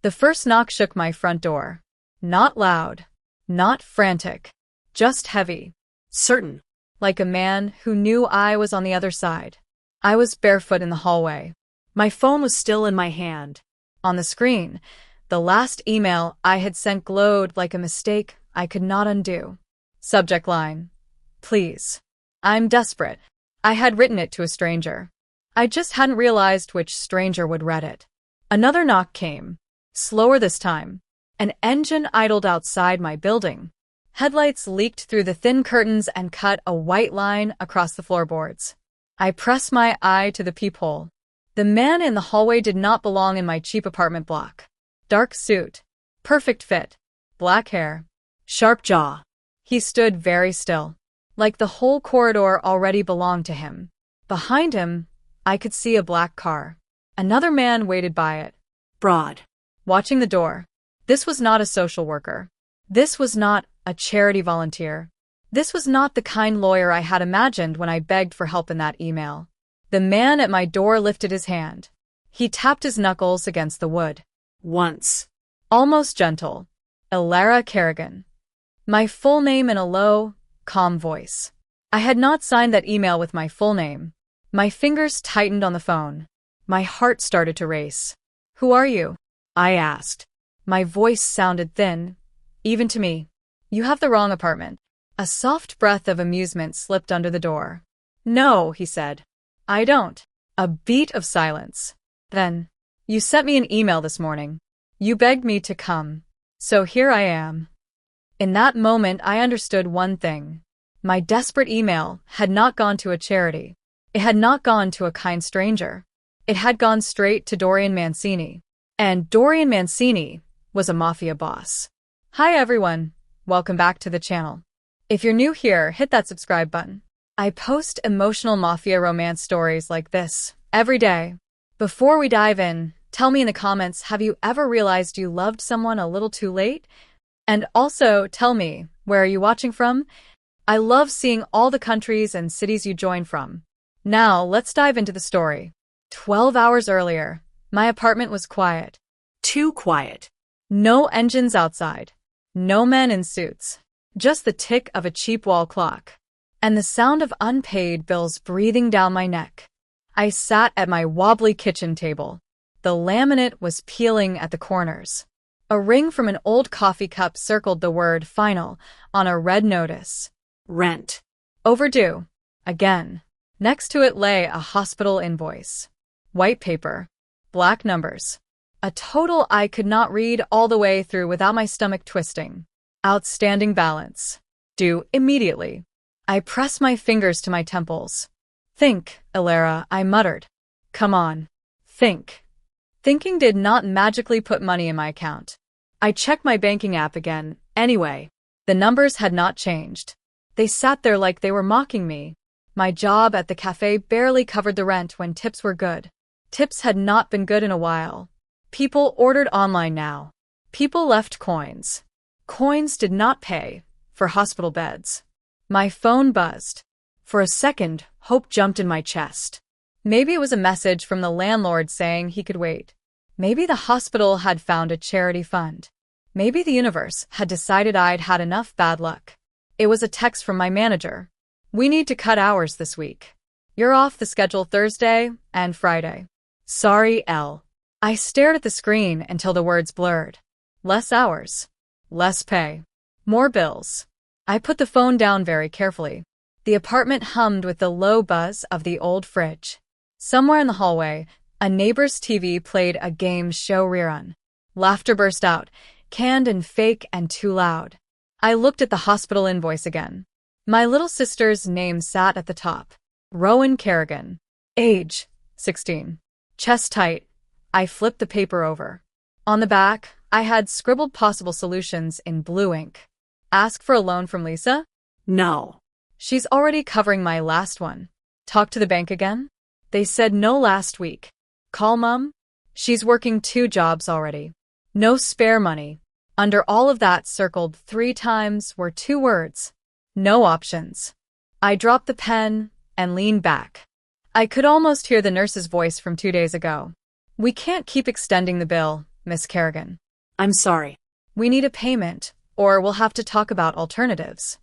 The first knock shook my front door. Not loud, not frantic, just heavy. Certain. Like a man who knew I was on the other side. I was barefoot in the hallway. My phone was still in my hand. On the screen, the last email I had sent glowed like a mistake I could not undo. Subject line: please. I'm desperate. I had written it to a stranger. I just hadn't realized which stranger would read it. Another knock came. Slower this time. An engine idled outside my building. Headlights leaked through the thin curtains and cut a white line across the floorboards. I pressed my eye to the peephole. The man in the hallway did not belong in my cheap apartment block. Dark suit. Perfect fit. Black hair. Sharp jaw. He stood very still, like the whole corridor already belonged to him. Behind him, I could see a black car. Another man waited by it. Broad. Watching the door. This was not a social worker. This was not a charity volunteer. This was not the kind lawyer I had imagined when I begged for help in that email. The man at my door lifted his hand. He tapped his knuckles against the wood. Once. Almost gentle. Ilara Kerrigan. My full name in a low, calm voice. I had not signed that email with my full name. My fingers tightened on the phone. My heart started to race. Who are you? I asked. My voice sounded thin, even to me. You have the wrong apartment. A soft breath of amusement slipped under the door. No, he said. I don't. A beat of silence. Then, you sent me an email this morning. You begged me to come. So here I am. In that moment, I understood one thing. My desperate email had not gone to a charity. It had not gone to a kind stranger. It had gone straight to Dorian Mancini. And Dorian Mancini was a mafia boss. Hi everyone, welcome back to the channel. If you're new here, hit that subscribe button. I post emotional mafia romance stories like this every day. Before we dive in, tell me in the comments, have you ever realized you loved someone a little too late? And also tell me, where are you watching from? I love seeing all the countries and cities you join from. Now, let's dive into the story. 12 hours earlier, my apartment was quiet. Too quiet. No engines outside. No men in suits. Just the tick of a cheap wall clock. And the sound of unpaid bills breathing down my neck. I sat at my wobbly kitchen table. The laminate was peeling at the corners. A ring from an old coffee cup circled the word final on a red notice. Rent. Overdue. Again. Next to it lay a hospital invoice. White paper. Black numbers. A total I could not read all the way through without my stomach twisting. Outstanding balance. Due immediately. I pressed my fingers to my temples. Think, Ilara, I muttered. Come on. Think. Thinking did not magically put money in my account. I checked my banking app again, anyway. The numbers had not changed. They sat there like they were mocking me. My job at the cafe barely covered the rent when tips were good. Tips had not been good in a while. People ordered online now. People left coins. Coins did not pay for hospital beds. My phone buzzed. For a second, hope jumped in my chest. Maybe it was a message from the landlord saying he could wait. Maybe the hospital had found a charity fund. Maybe the universe had decided I'd had enough bad luck. It was a text from my manager. We need to cut hours this week. You're off the schedule Thursday and Friday. Sorry, L. I stared at the screen until the words blurred. Less hours. Less pay. More bills. I put the phone down very carefully. The apartment hummed with the low buzz of the old fridge. Somewhere in the hallway, a neighbor's TV played a game show rerun. Laughter burst out, canned and fake and too loud. I looked at the hospital invoice again. My little sister's name sat at the top. Rowan Kerrigan. Age, 16. Chest tight. I flipped the paper over. On the back, I had scribbled possible solutions in blue ink. Ask for a loan from Lisa? No. She's already covering my last one. Talk to the bank again? They said no last week. Call Mum? She's working 2 jobs already. No spare money. Under all of that circled 3 times were 2 words. No options. I dropped the pen and leaned back. I could almost hear the nurse's voice from 2 days ago. We can't keep extending the bill. Miss Kerrigan. I'm sorry. We need a payment, or we'll have to talk about alternatives.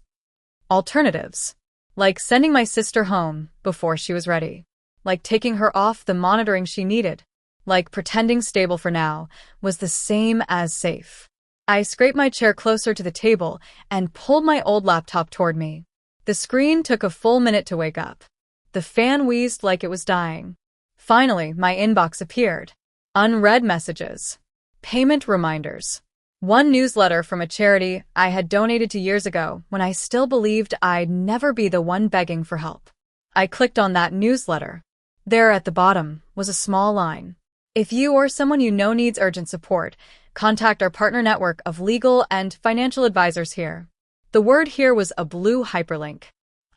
Alternatives. Like sending my sister home before she was ready. Like taking her off the monitoring she needed. Like pretending stable for now was the same as safe. I scraped my chair closer to the table and pulled my old laptop toward me. The screen took a full minute to wake up. The fan wheezed like it was dying. Finally, my inbox appeared. Unread messages. Payment reminders. One newsletter from a charity I had donated to years ago when I still believed I'd never be the one begging for help. I clicked on that newsletter. There at the bottom was a small line. If you or someone you know needs urgent support, contact our partner network of legal and financial advisors here. The word here was a blue hyperlink.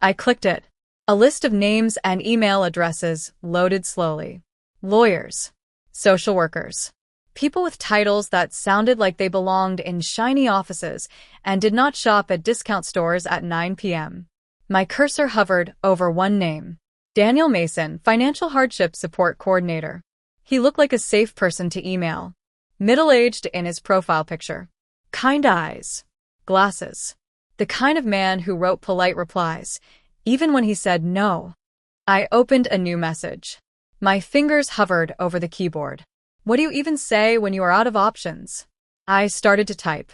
I clicked it. A list of names and email addresses loaded slowly. Lawyers. Social workers. People with titles that sounded like they belonged in shiny offices and did not shop at discount stores at 9 p.m. My cursor hovered over one name. Daniel Mason, Financial Hardship Support Coordinator. He looked like a safe person to email. Middle-aged in his profile picture. Kind eyes. Glasses. The kind of man who wrote polite replies, even when he said no. I opened a new message. My fingers hovered over the keyboard. What do you even say when you are out of options? I started to type.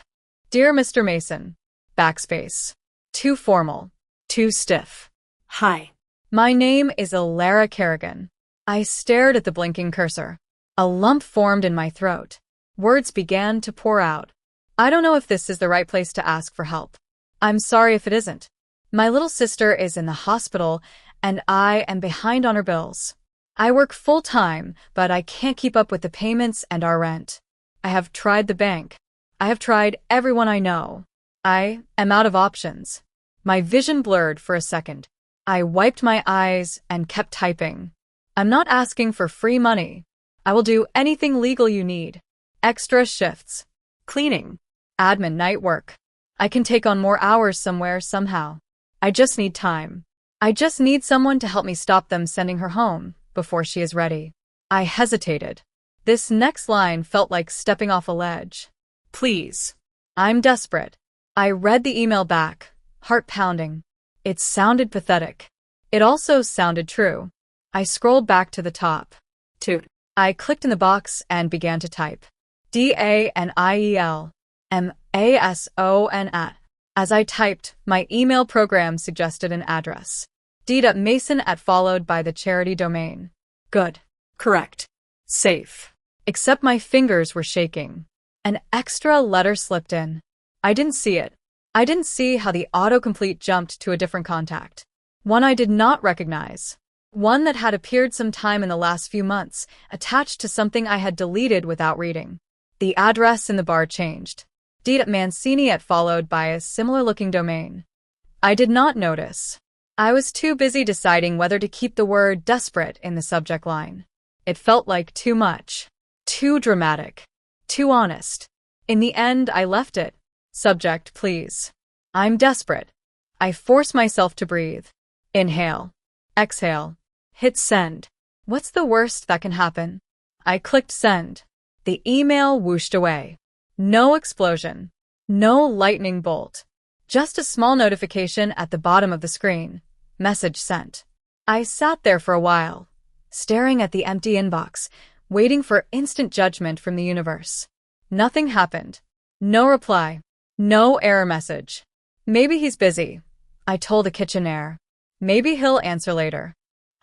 Dear Mr. Mason. Backspace. Too formal. Too stiff. Hi. My name is Alara Kerrigan. I stared at the blinking cursor. A lump formed in my throat. Words began to pour out. I don't know if this is the right place to ask for help. I'm sorry if it isn't. My little sister is in the hospital, and I am behind on her bills. I work full-time, but I can't keep up with the payments and our rent. I have tried the bank. I have tried everyone I know. I am out of options. My vision blurred for a second. I wiped my eyes and kept typing. I'm not asking for free money. I will do anything legal you need. Extra shifts. Cleaning. Admin night work. I can take on more hours somewhere somehow. I just need time. I just need someone to help me stop them sending her home before she is ready. I hesitated. This next line felt like stepping off a ledge. Please. I'm desperate. I read the email back, heart pounding. It sounded pathetic. It also sounded true. I scrolled back to the top. I clicked in the box and began to type. DANIEL. MASON. As I typed, my email program suggested an address. D.Mason followed by the charity domain. Good. Correct. Safe. Except my fingers were shaking. An extra letter slipped in. I didn't see it. I didn't see how the autocomplete jumped to a different contact. One I did not recognize. One that had appeared sometime in the last few months, attached to something I had deleted without reading. The address in the bar changed. D.Mancini followed by a similar-looking domain. I did not notice. I was too busy deciding whether to keep the word desperate in the subject line. It felt like too much. Too dramatic. Too honest. In the end, I left it. Subject, please. I'm desperate. I force myself to breathe. Inhale. Exhale. Hit send. What's the worst that can happen? I clicked send. The email whooshed away. No explosion. No lightning bolt. Just a small notification at the bottom of the screen. Message sent. I sat there for a while, staring at the empty inbox, waiting for instant judgment from the universe. Nothing happened. No reply. No error message. Maybe he's busy, I told the kitchenaire. Maybe he'll answer later.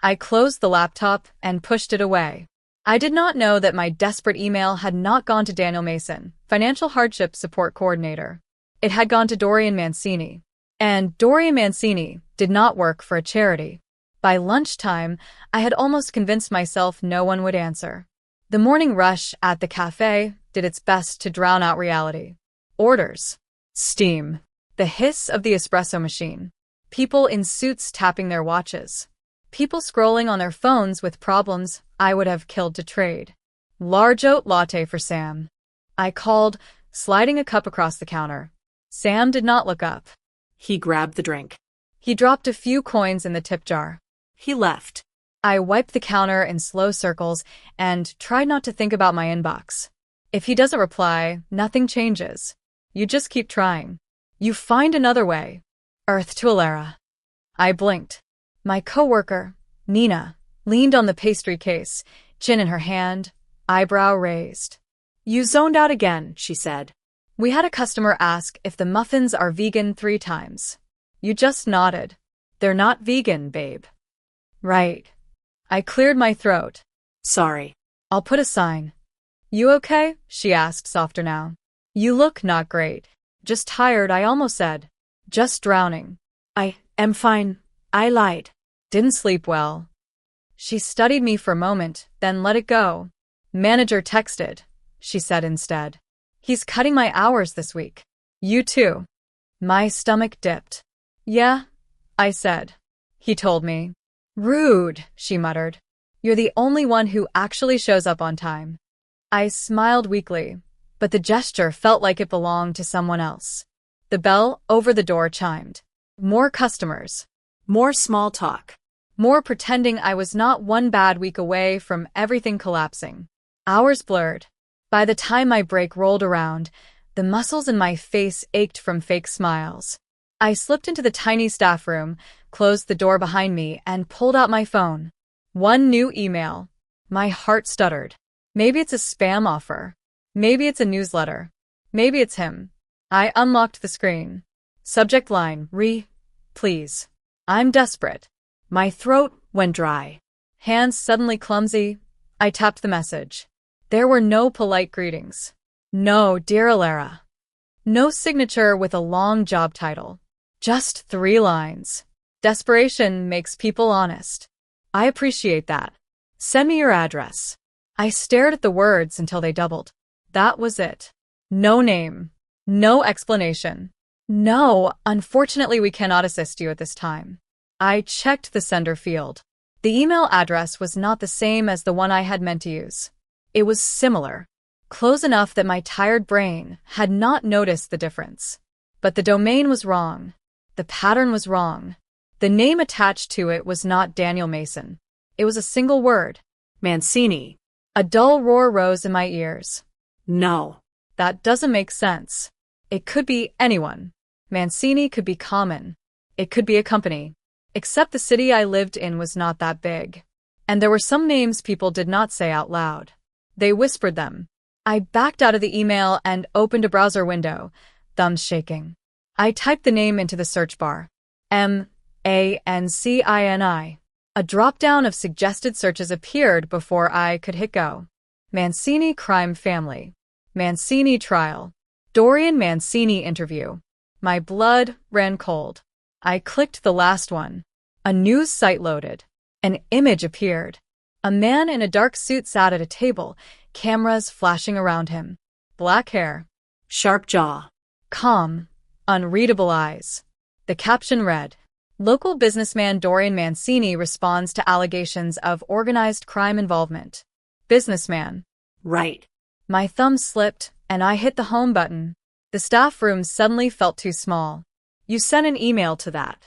I closed the laptop and pushed it away. I did not know that my desperate email had not gone to Daniel Mason, Financial Hardship Support Coordinator. It had gone to Dorian Mancini. And Dorian Mancini did not work for a charity. By lunchtime, I had almost convinced myself no one would answer. The morning rush at the cafe did its best to drown out reality. Orders. Steam. The hiss of the espresso machine. People in suits tapping their watches. People scrolling on their phones with problems I would have killed to trade. Large oat latte for Sam. I called, sliding a cup across the counter. Sam did not look up. He grabbed the drink. He dropped a few coins in the tip jar. He left. I wiped the counter in slow circles and tried not to think about my inbox. If he doesn't reply, nothing changes. You just keep trying. You find another way. Earth to Alara. I blinked. My coworker, Nina, leaned on the pastry case, chin in her hand, eyebrow raised. You zoned out again, she said. We had a customer ask if the muffins are vegan 3 times. You just nodded. They're not vegan, babe. Right. I cleared my throat. Sorry. I'll put a sign. You okay? She asked, softer now. You look not great. Just tired, I almost said. Just drowning. I am fine. I lied. Didn't sleep well. She studied me for a moment, then let it go. Manager texted, she said instead. He's cutting my hours this week. You too. My stomach dipped. Yeah, I said. He told me. Rude, she muttered. You're the only one who actually shows up on time. I smiled weakly, but the gesture felt like it belonged to someone else. The bell over the door chimed. More customers. More small talk. More pretending I was not one bad week away from everything collapsing. Hours blurred. By the time my break rolled around, the muscles in my face ached from fake smiles. I slipped into the tiny staff room, closed the door behind me, and pulled out my phone. One new email. My heart stuttered. Maybe it's a spam offer. Maybe it's a newsletter. Maybe it's him. I unlocked the screen. Subject line, please. I'm desperate. My throat went dry. Hands suddenly clumsy. I tapped the message. There were no polite greetings. No, dear Alara. No signature with a long job title. Just 3 lines. Desperation makes people honest. I appreciate that. Send me your address. I stared at the words until they doubled. That was it. No name. No explanation. No, unfortunately we cannot assist you at this time. I checked the sender field. The email address was not the same as the one I had meant to use. It was similar. Close enough that my tired brain had not noticed the difference. But the domain was wrong. The pattern was wrong. The name attached to it was not Daniel Mason. It was a single word. Mancini. A dull roar rose in my ears. No. That doesn't make sense. It could be anyone. Mancini could be common. It could be a company. Except the city I lived in was not that big. And there were some names people did not say out loud. They whispered them. I backed out of the email and opened a browser window, thumbs shaking. I typed the name into the search bar. Mancini. A drop-down of suggested searches appeared before I could hit go. Mancini crime family. Mancini trial. Dorian Mancini interview. My blood ran cold. I clicked the last one. A news site loaded. An image appeared. A man in a dark suit sat at a table, cameras flashing around him. Black hair. Sharp jaw. Calm. Unreadable eyes. The caption read, Local businessman Dorian Mancini responds to allegations of organized crime involvement. Businessman. Right. My thumb slipped, and I hit the home button. The staff room suddenly felt too small. You sent an email to that.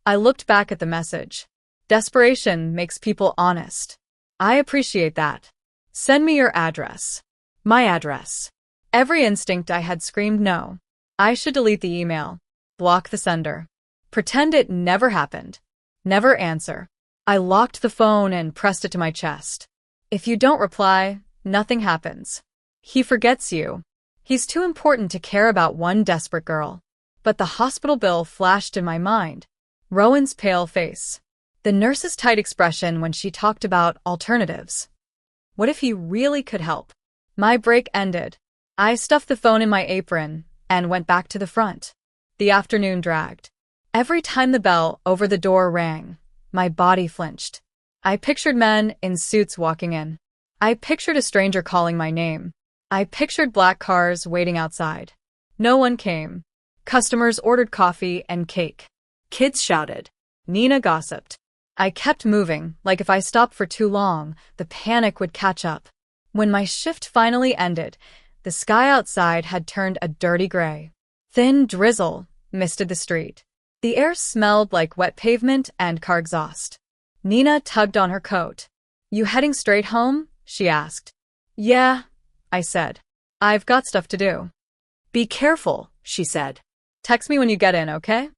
I looked back at the message. Desperation makes people honest. I appreciate that. Send me your address. My address. Every instinct I had screamed no. I should delete the email. Block the sender. Pretend it never happened. Never answer. I locked the phone and pressed it to my chest. If you don't reply, nothing happens. He forgets you. He's too important to care about one desperate girl. But the hospital bill flashed in my mind. Rowan's pale face. The nurse's tight expression when she talked about alternatives. What if he really could help? My break ended. I stuffed the phone in my apron and went back to the front. The afternoon dragged. Every time the bell over the door rang, my body flinched. I pictured men in suits walking in. I pictured a stranger calling my name. I pictured black cars waiting outside. No one came. Customers ordered coffee and cake. Kids shouted. Nina gossiped. I kept moving, like if I stopped for too long, the panic would catch up. When my shift finally ended, the sky outside had turned a dirty gray. Thin drizzle misted the street. The air smelled like wet pavement and car exhaust. Nina tugged on her coat. You heading straight home? She asked. Yeah, I said. I've got stuff to do. Be careful, she said. Text me when you get in, okay?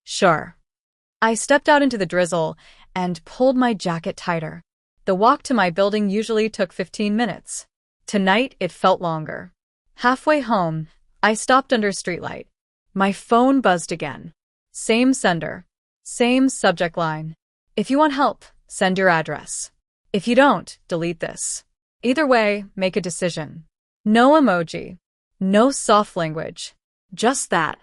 Sure. I stepped out into the drizzle and pulled my jacket tighter. The walk to my building usually took 15 minutes. Tonight, it felt longer. Halfway home, I stopped under a streetlight. My phone buzzed again. Same sender. Same subject line. If you want help, send your address. If you don't, delete this. Either way, make a decision. No emoji. No soft language. Just that.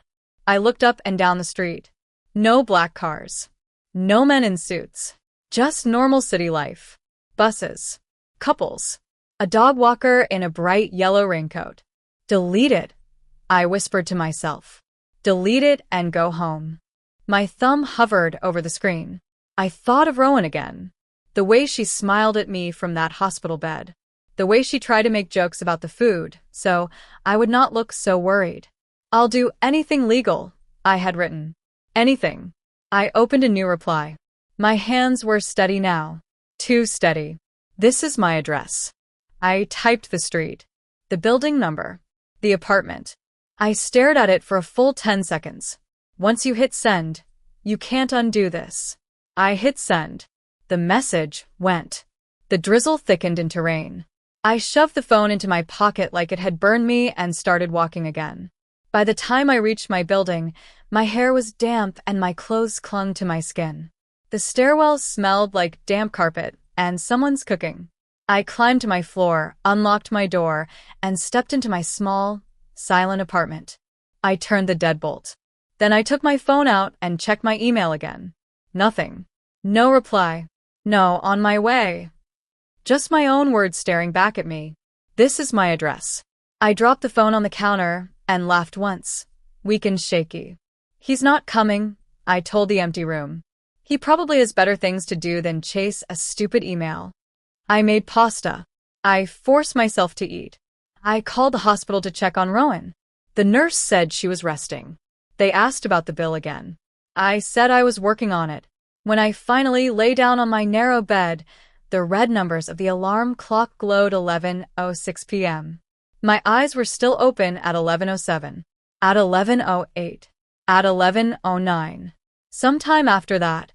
I looked up and down the street. No black cars. No men in suits. Just normal city life. Buses. Couples. A dog walker in a bright yellow raincoat. Delete it, I whispered to myself. Delete it and go home. My thumb hovered over the screen. I thought of Rowan again. The way she smiled at me from that hospital bed. The way she tried to make jokes about the food, so I would not look so worried. I'll do anything legal, I had written. Anything. I opened a new reply. My hands were steady now. Too steady. This is my address. I typed the street, the building number, the apartment. I stared at it for a full 10 seconds. Once you hit send, you can't undo this. I hit send. The message went. The drizzle thickened into rain. I shoved the phone into my pocket like it had burned me and started walking again. By the time I reached my building, my hair was damp and my clothes clung to my skin. The stairwell smelled like damp carpet and someone's cooking. I climbed to my floor, unlocked my door, and stepped into my small, silent apartment. I turned the deadbolt. Then I took my phone out and checked my email again. Nothing. No reply. No, on my way. Just my own words staring back at me. This is my address. I dropped the phone on the counter and laughed once, weak and shaky. He's not coming, I told the empty room. He probably has better things to do than chase a stupid email. I made pasta. I forced myself to eat. I called the hospital to check on Rowan. The nurse said she was resting. They asked about the bill again. I said I was working on it. When I finally lay down on my narrow bed, the red numbers of the alarm clock glowed 11:06 p.m. My eyes were still open at 11:07, at 11:08, at 11:09. Sometime after that,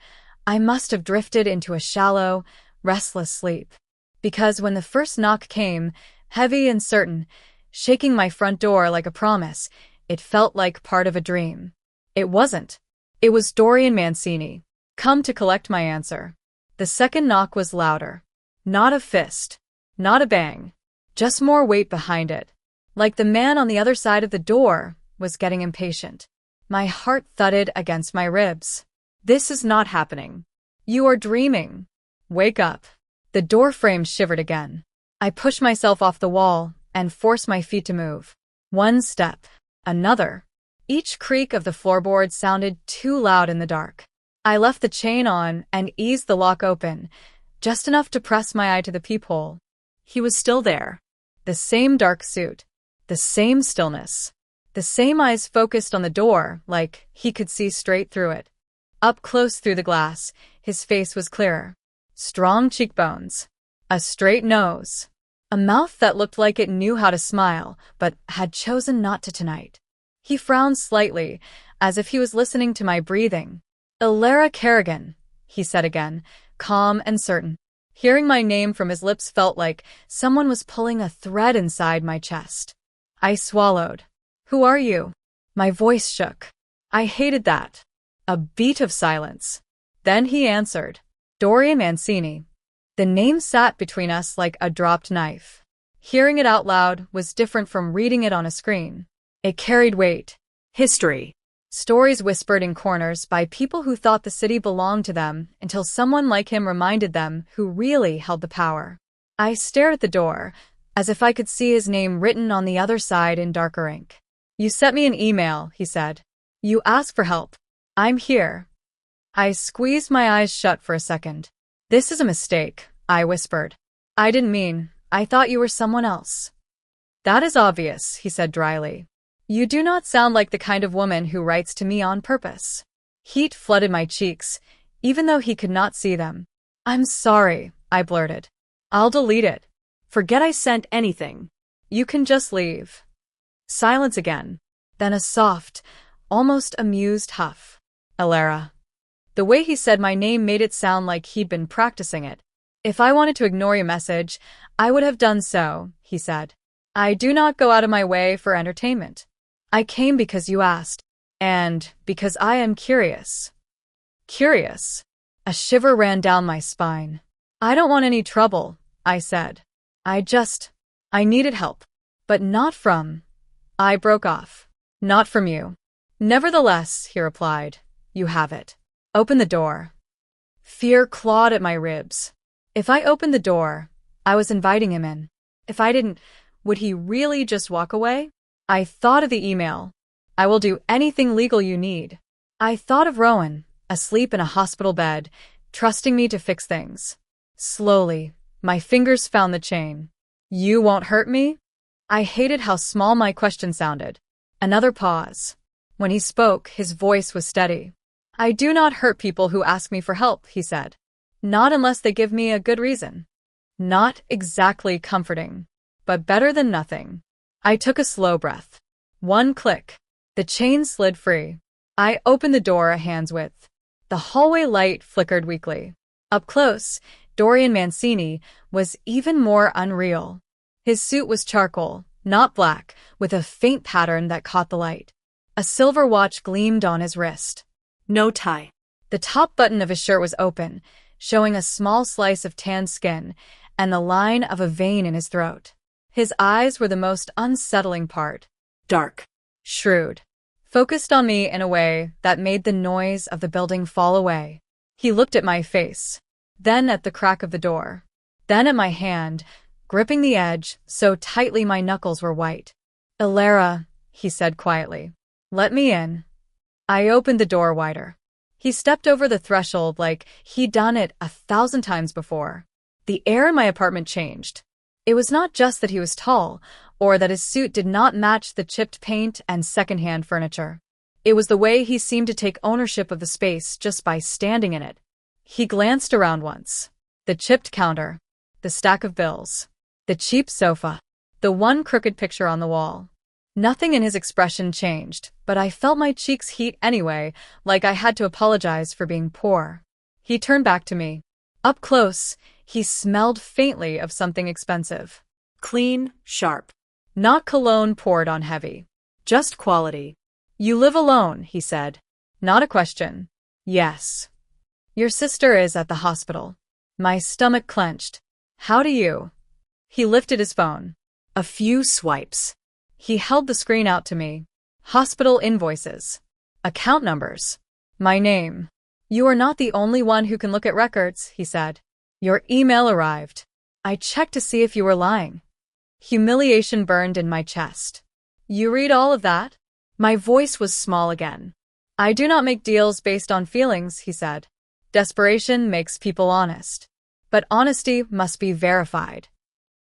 I must have drifted into a shallow, restless sleep. Because when the first knock came, heavy and certain, shaking my front door like a promise, it felt like part of a dream. It wasn't. It was Dorian Mancini, come to collect my answer. The second knock was louder. Not a fist. Not a bang. Just more weight behind it. Like the man on the other side of the door was getting impatient. My heart thudded against my ribs. This is not happening. You are dreaming. Wake up. The door frame shivered again. I pushed myself off the wall and forced my feet to move. One step. Another. Each creak of the floorboard sounded too loud in the dark. I left the chain on and eased the lock open, just enough to press my eye to the peephole. He was still there. The same dark suit. The same stillness. The same eyes focused on the door, like he could see straight through it. Up close through the glass, his face was clearer. Strong cheekbones. A straight nose. A mouth that looked like it knew how to smile, but had chosen not to tonight. He frowned slightly, as if he was listening to my breathing. Ilara Kerrigan, he said again, calm and certain. Hearing my name from his lips felt like someone was pulling a thread inside my chest. I swallowed. Who are you? My voice shook. I hated that. A beat of silence. Then he answered. Dorian Mancini. The name sat between us like a dropped knife. Hearing it out loud was different from reading it on a screen. It carried weight. History. Stories whispered in corners by people who thought the city belonged to them until someone like him reminded them who really held the power. I stared at the door, as if I could see his name written on the other side in darker ink. You sent me an email, he said. You asked for help. I'm here. I squeezed my eyes shut for a second. This is a mistake, I whispered. I didn't mean, I thought you were someone else. That is obvious, he said dryly. You do not sound like the kind of woman who writes to me on purpose. Heat flooded my cheeks, even though he could not see them. I'm sorry, I blurted. I'll delete it. Forget I sent anything. You can just leave. Silence again. Then a soft, almost amused huff. Alara. The way he said my name made it sound like he'd been practicing it. If I wanted to ignore your message, I would have done so, he said. I do not go out of my way for entertainment. I came because you asked, and because I am curious. Curious? A shiver ran down my spine. I don't want any trouble, I said. I needed help. But not from. I broke off. Not from you. Nevertheless, he replied, you have it. Open the door. Fear clawed at my ribs. If I opened the door, I was inviting him in. If I didn't, would he really just walk away? I thought of the email. I will do anything legal you need. I thought of Rowan, asleep in a hospital bed, trusting me to fix things. Slowly, my fingers found the chain. You won't hurt me? I hated how small my question sounded. Another pause. When he spoke, his voice was steady. I do not hurt people who ask me for help, he said. Not unless they give me a good reason. Not exactly comforting, but better than nothing. I took a slow breath. One click. The chain slid free. I opened the door a hand's width. The hallway light flickered weakly. Up close, Dorian Mancini was even more unreal. His suit was charcoal, not black, with a faint pattern that caught the light. A silver watch gleamed on his wrist. No tie. The top button of his shirt was open, showing a small slice of tanned skin and the line of a vein in his throat. His eyes were the most unsettling part. Dark. Shrewd. Focused on me in a way that made the noise of the building fall away. He looked at my face, then at the crack of the door, then at my hand, gripping the edge so tightly my knuckles were white. Alara, he said quietly. Let me in. I opened the door wider. He stepped over the threshold like he'd done it 1,000 times before. The air in my apartment changed. It was not just that he was tall, or that his suit did not match the chipped paint and secondhand furniture. It was the way he seemed to take ownership of the space just by standing in it. He glanced around once. The chipped counter, the stack of bills, the cheap sofa, the one crooked picture on the wall. Nothing in his expression changed, but I felt my cheeks heat anyway, like I had to apologize for being poor. He turned back to me. Up close, he smelled faintly of something expensive. Clean, sharp. Not cologne poured on heavy. Just quality. You live alone, he said. Not a question. Yes. Your sister is at the hospital. My stomach clenched. How do you? He lifted his phone. A few swipes. He held the screen out to me. Hospital invoices. Account numbers. My name. You are not the only one who can look at records, he said. Your email arrived. I checked to see if you were lying. Humiliation burned in my chest. You read all of that? My voice was small again. I do not make deals based on feelings, he said. Desperation makes people honest. But honesty must be verified.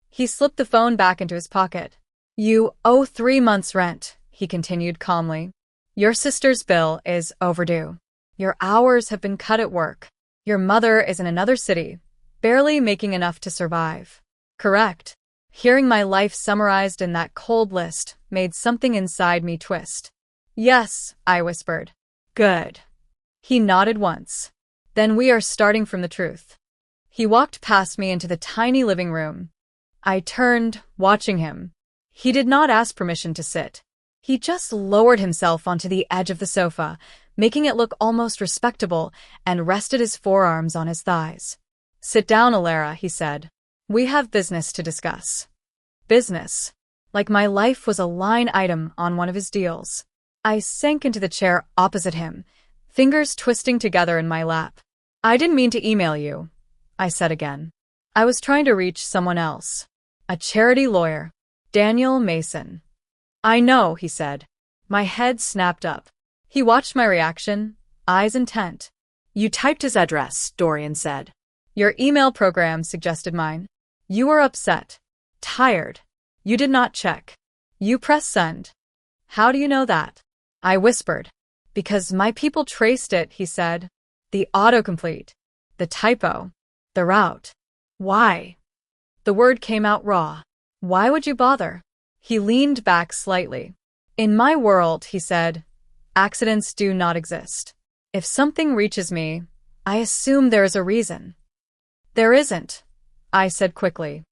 He slipped the phone back into his pocket. You owe 3 months' rent, he continued calmly. Your sister's bill is overdue. Your hours have been cut at work. Your mother is in another city, barely making enough to survive. Correct. Hearing my life summarized in that cold list made something inside me twist. Yes, I whispered. Good. He nodded once. Then we are starting from the truth. He walked past me into the tiny living room. I turned, watching him. He did not ask permission to sit. He just lowered himself onto the edge of the sofa, making it look almost respectable, and rested his forearms on his thighs. Sit down, Alara, he said. We have business to discuss. Business. Like my life was a line item on one of his deals. I sank into the chair opposite him, fingers twisting together in my lap. I didn't mean to email you, I said again. I was trying to reach someone else. A charity lawyer. Daniel Mason. I know, he said. My head snapped up. He watched my reaction, eyes intent. You typed his address, Dorian said. Your email program suggested mine. You were upset. Tired. You did not check. You pressed send. How do you know that? I whispered. Because my people traced it, he said. The autocomplete. The typo. The route. Why? The word came out raw. Why would you bother? He leaned back slightly. In my world, he said, accidents do not exist. If something reaches me, I assume there is a reason. There isn't, I said quickly.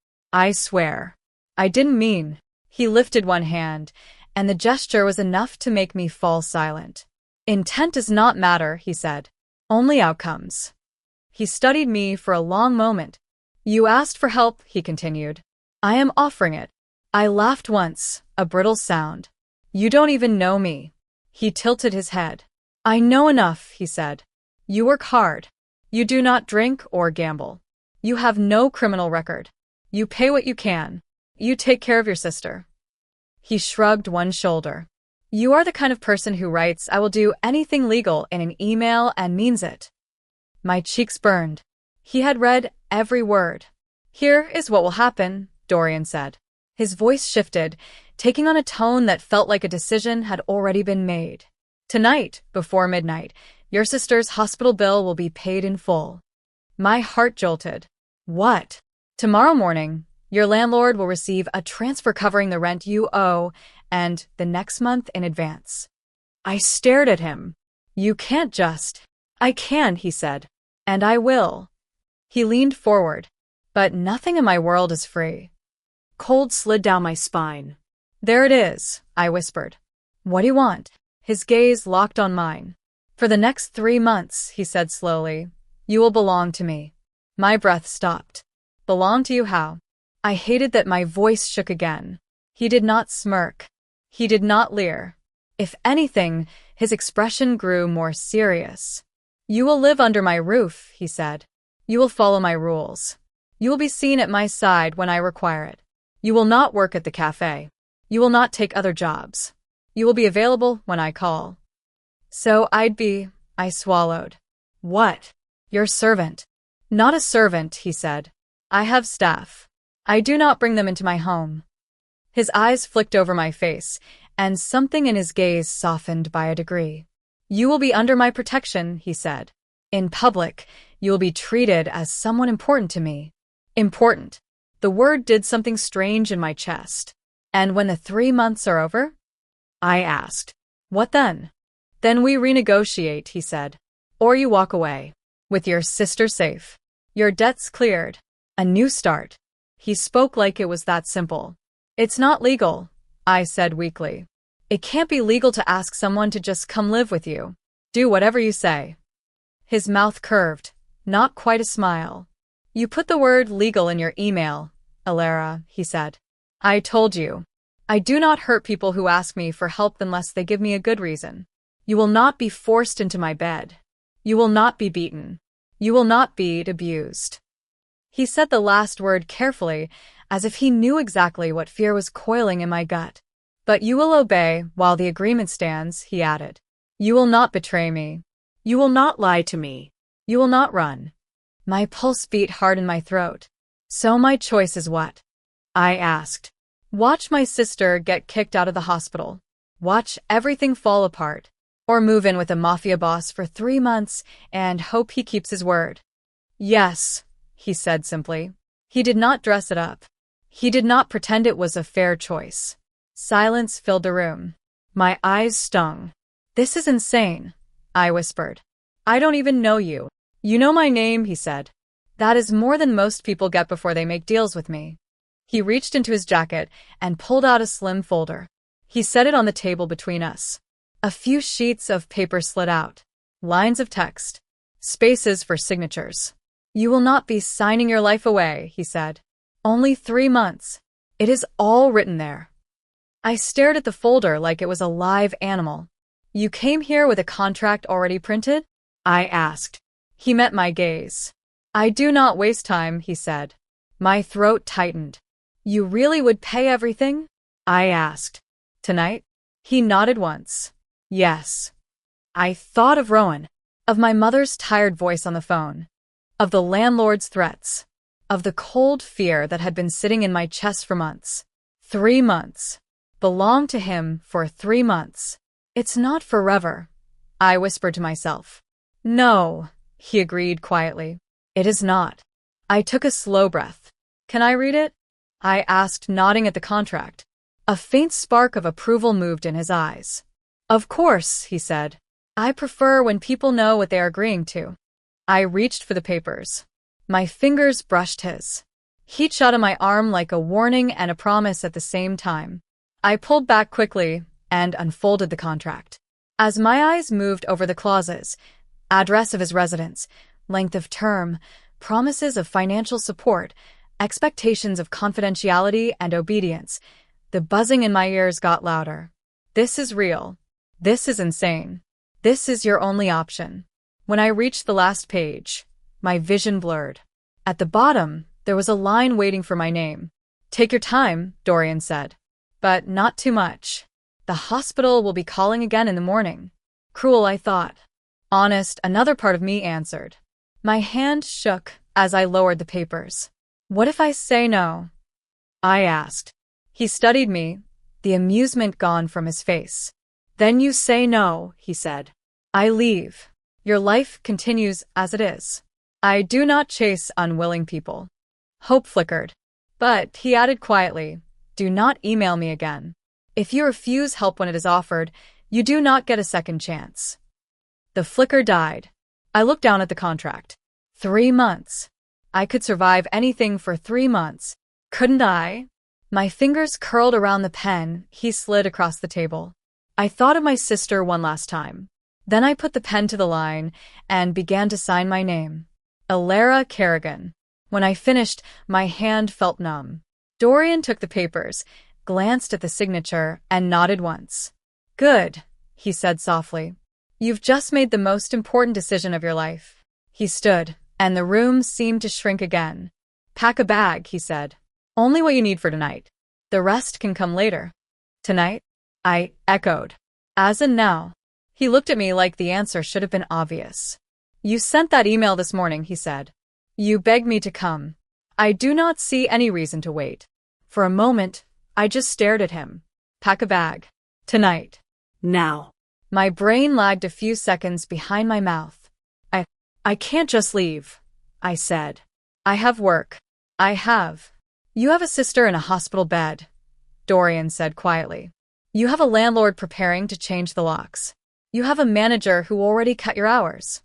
I swear. I didn't mean. He lifted one hand, and the gesture was enough to make me fall silent. Intent does not matter, he said. Only outcomes. He studied me for a long moment. You asked for help, he continued. I am offering it. I laughed once, a brittle sound. You don't even know me. He tilted his head. I know enough, he said. You work hard. You do not drink or gamble. You have no criminal record. You pay what you can. You take care of your sister. He shrugged one shoulder. You are the kind of person who writes, I will do anything legal in an email and means it. My cheeks burned. He had read every word. Here is what will happen, Dorian said. His voice shifted, taking on a tone that felt like a decision had already been made. Tonight, before midnight, your sister's hospital bill will be paid in full. My heart jolted. What? Tomorrow morning, your landlord will receive a transfer covering the rent you owe and the next month in advance. I stared at him. You can't just. I can, he said. And I will. He leaned forward. But nothing in my world is free. Cold slid down my spine. There it is, I whispered. What do you want? His gaze locked on mine. For the next 3 months, he said slowly, you will belong to me. My breath stopped. Belong to you how? I hated that my voice shook again. He did not smirk. He did not leer. If anything, his expression grew more serious. You will live under my roof, he said. You will follow my rules. You will be seen at my side when I require it. You will not work at the cafe. You will not take other jobs. You will be available when I call. So I swallowed. What? Your servant. Not a servant, he said. I have staff. I do not bring them into my home. His eyes flicked over my face, and something in his gaze softened by a degree. You will be under my protection, he said. In public, you will be treated as someone important to me. Important. The word did something strange in my chest. And when the 3 months are over? I asked. What then? Then we renegotiate, he said. Or you walk away. With your sister safe. Your debts cleared. A new start. He spoke like it was that simple. It's not legal, I said weakly. It can't be legal to ask someone to just come live with you. Do whatever you say. His mouth curved, not quite a smile. You put the word legal in your email, Alara, he said. I told you. I do not hurt people who ask me for help unless they give me a good reason. You will not be forced into my bed. You will not be beaten. You will not be abused. He said the last word carefully, as if he knew exactly what fear was coiling in my gut. But you will obey while the agreement stands, he added. You will not betray me. You will not lie to me. You will not run. My pulse beat hard in my throat. So my choice is what? I asked. Watch my sister get kicked out of the hospital. Watch everything fall apart. Or move in with a Mafia boss for 3 months and hope he keeps his word. Yes, he said simply. He did not dress it up. He did not pretend it was a fair choice. Silence filled the room. My eyes stung. This is insane, I whispered. I don't even know you. You know my name, he said. That is more than most people get before they make deals with me. He reached into his jacket and pulled out a slim folder. He set it on the table between us. A few sheets of paper slid out. Lines of text. Spaces for signatures. You will not be signing your life away, he said. Only 3 months. It is all written there. I stared at the folder like it was a live animal. You came here with a contract already printed? I asked. He met my gaze. I do not waste time, he said. My throat tightened. You really would pay everything? I asked. Tonight? He nodded once. Yes. I thought of Rowan, of my mother's tired voice on the phone, of the landlord's threats, of the cold fear that had been sitting in my chest for months. 3 months. Belong to him for 3 months. It's not forever, I whispered to myself. No, he agreed quietly. It is not. I took a slow breath. Can I read it? I asked, nodding at the contract. A faint spark of approval moved in his eyes. Of course, he said. I prefer when people know what they are agreeing to. I reached for the papers. My fingers brushed his. Heat shot on my arm like a warning and a promise at the same time. I pulled back quickly and unfolded the contract. As my eyes moved over the clauses, address of his residence, length of term, promises of financial support, expectations of confidentiality and obedience, the buzzing in my ears got louder. This is real. This is insane. This is your only option. When I reached the last page, my vision blurred. At the bottom, there was a line waiting for my name. Take your time, Dorian said. But not too much. The hospital will be calling again in the morning. Cruel, I thought. Honest, another part of me answered. My hand shook as I lowered the papers. What if I say no? I asked. He studied me, the amusement gone from his face. Then you say no, he said. I leave. Your life continues as it is. I do not chase unwilling people. Hope flickered. But, he added quietly, do not email me again. If you refuse help when it is offered, you do not get a second chance. The flicker died. I looked down at the contract. 3 months. I could survive anything for 3 months. Couldn't I? My fingers curled around the pen he slid across the table. I thought of my sister one last time. Then I put the pen to the line and began to sign my name. Elara Kerrigan. When I finished, my hand felt numb. Dorian took the papers, glanced at the signature, and nodded once. Good, he said softly. You've just made the most important decision of your life. He stood, and the room seemed to shrink again. Pack a bag, he said. Only what you need for tonight. The rest can come later. Tonight? I echoed. As in now. He looked at me like the answer should have been obvious. You sent that email this morning, he said. You begged me to come. I do not see any reason to wait. For a moment, I just stared at him. Pack a bag. Tonight. Now. My brain lagged a few seconds behind my mouth. I can't just leave, I said. I have work. I have. You have a sister in a hospital bed, Dorian said quietly. You have a landlord preparing to change the locks. You have a manager who already cut your hours.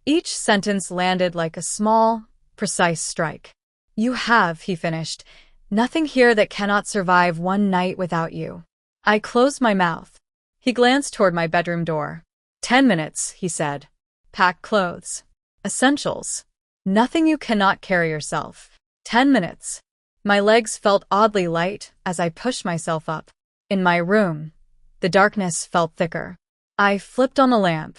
Each sentence landed like a small, precise strike. You have, he finished, nothing here that cannot survive one night without you. I closed my mouth. He glanced toward my bedroom door. 10 minutes, he said. Pack clothes. Essentials. Nothing you cannot carry yourself. 10 minutes. My legs felt oddly light as I pushed myself up. In my room, the darkness felt thicker. I flipped on the lamp.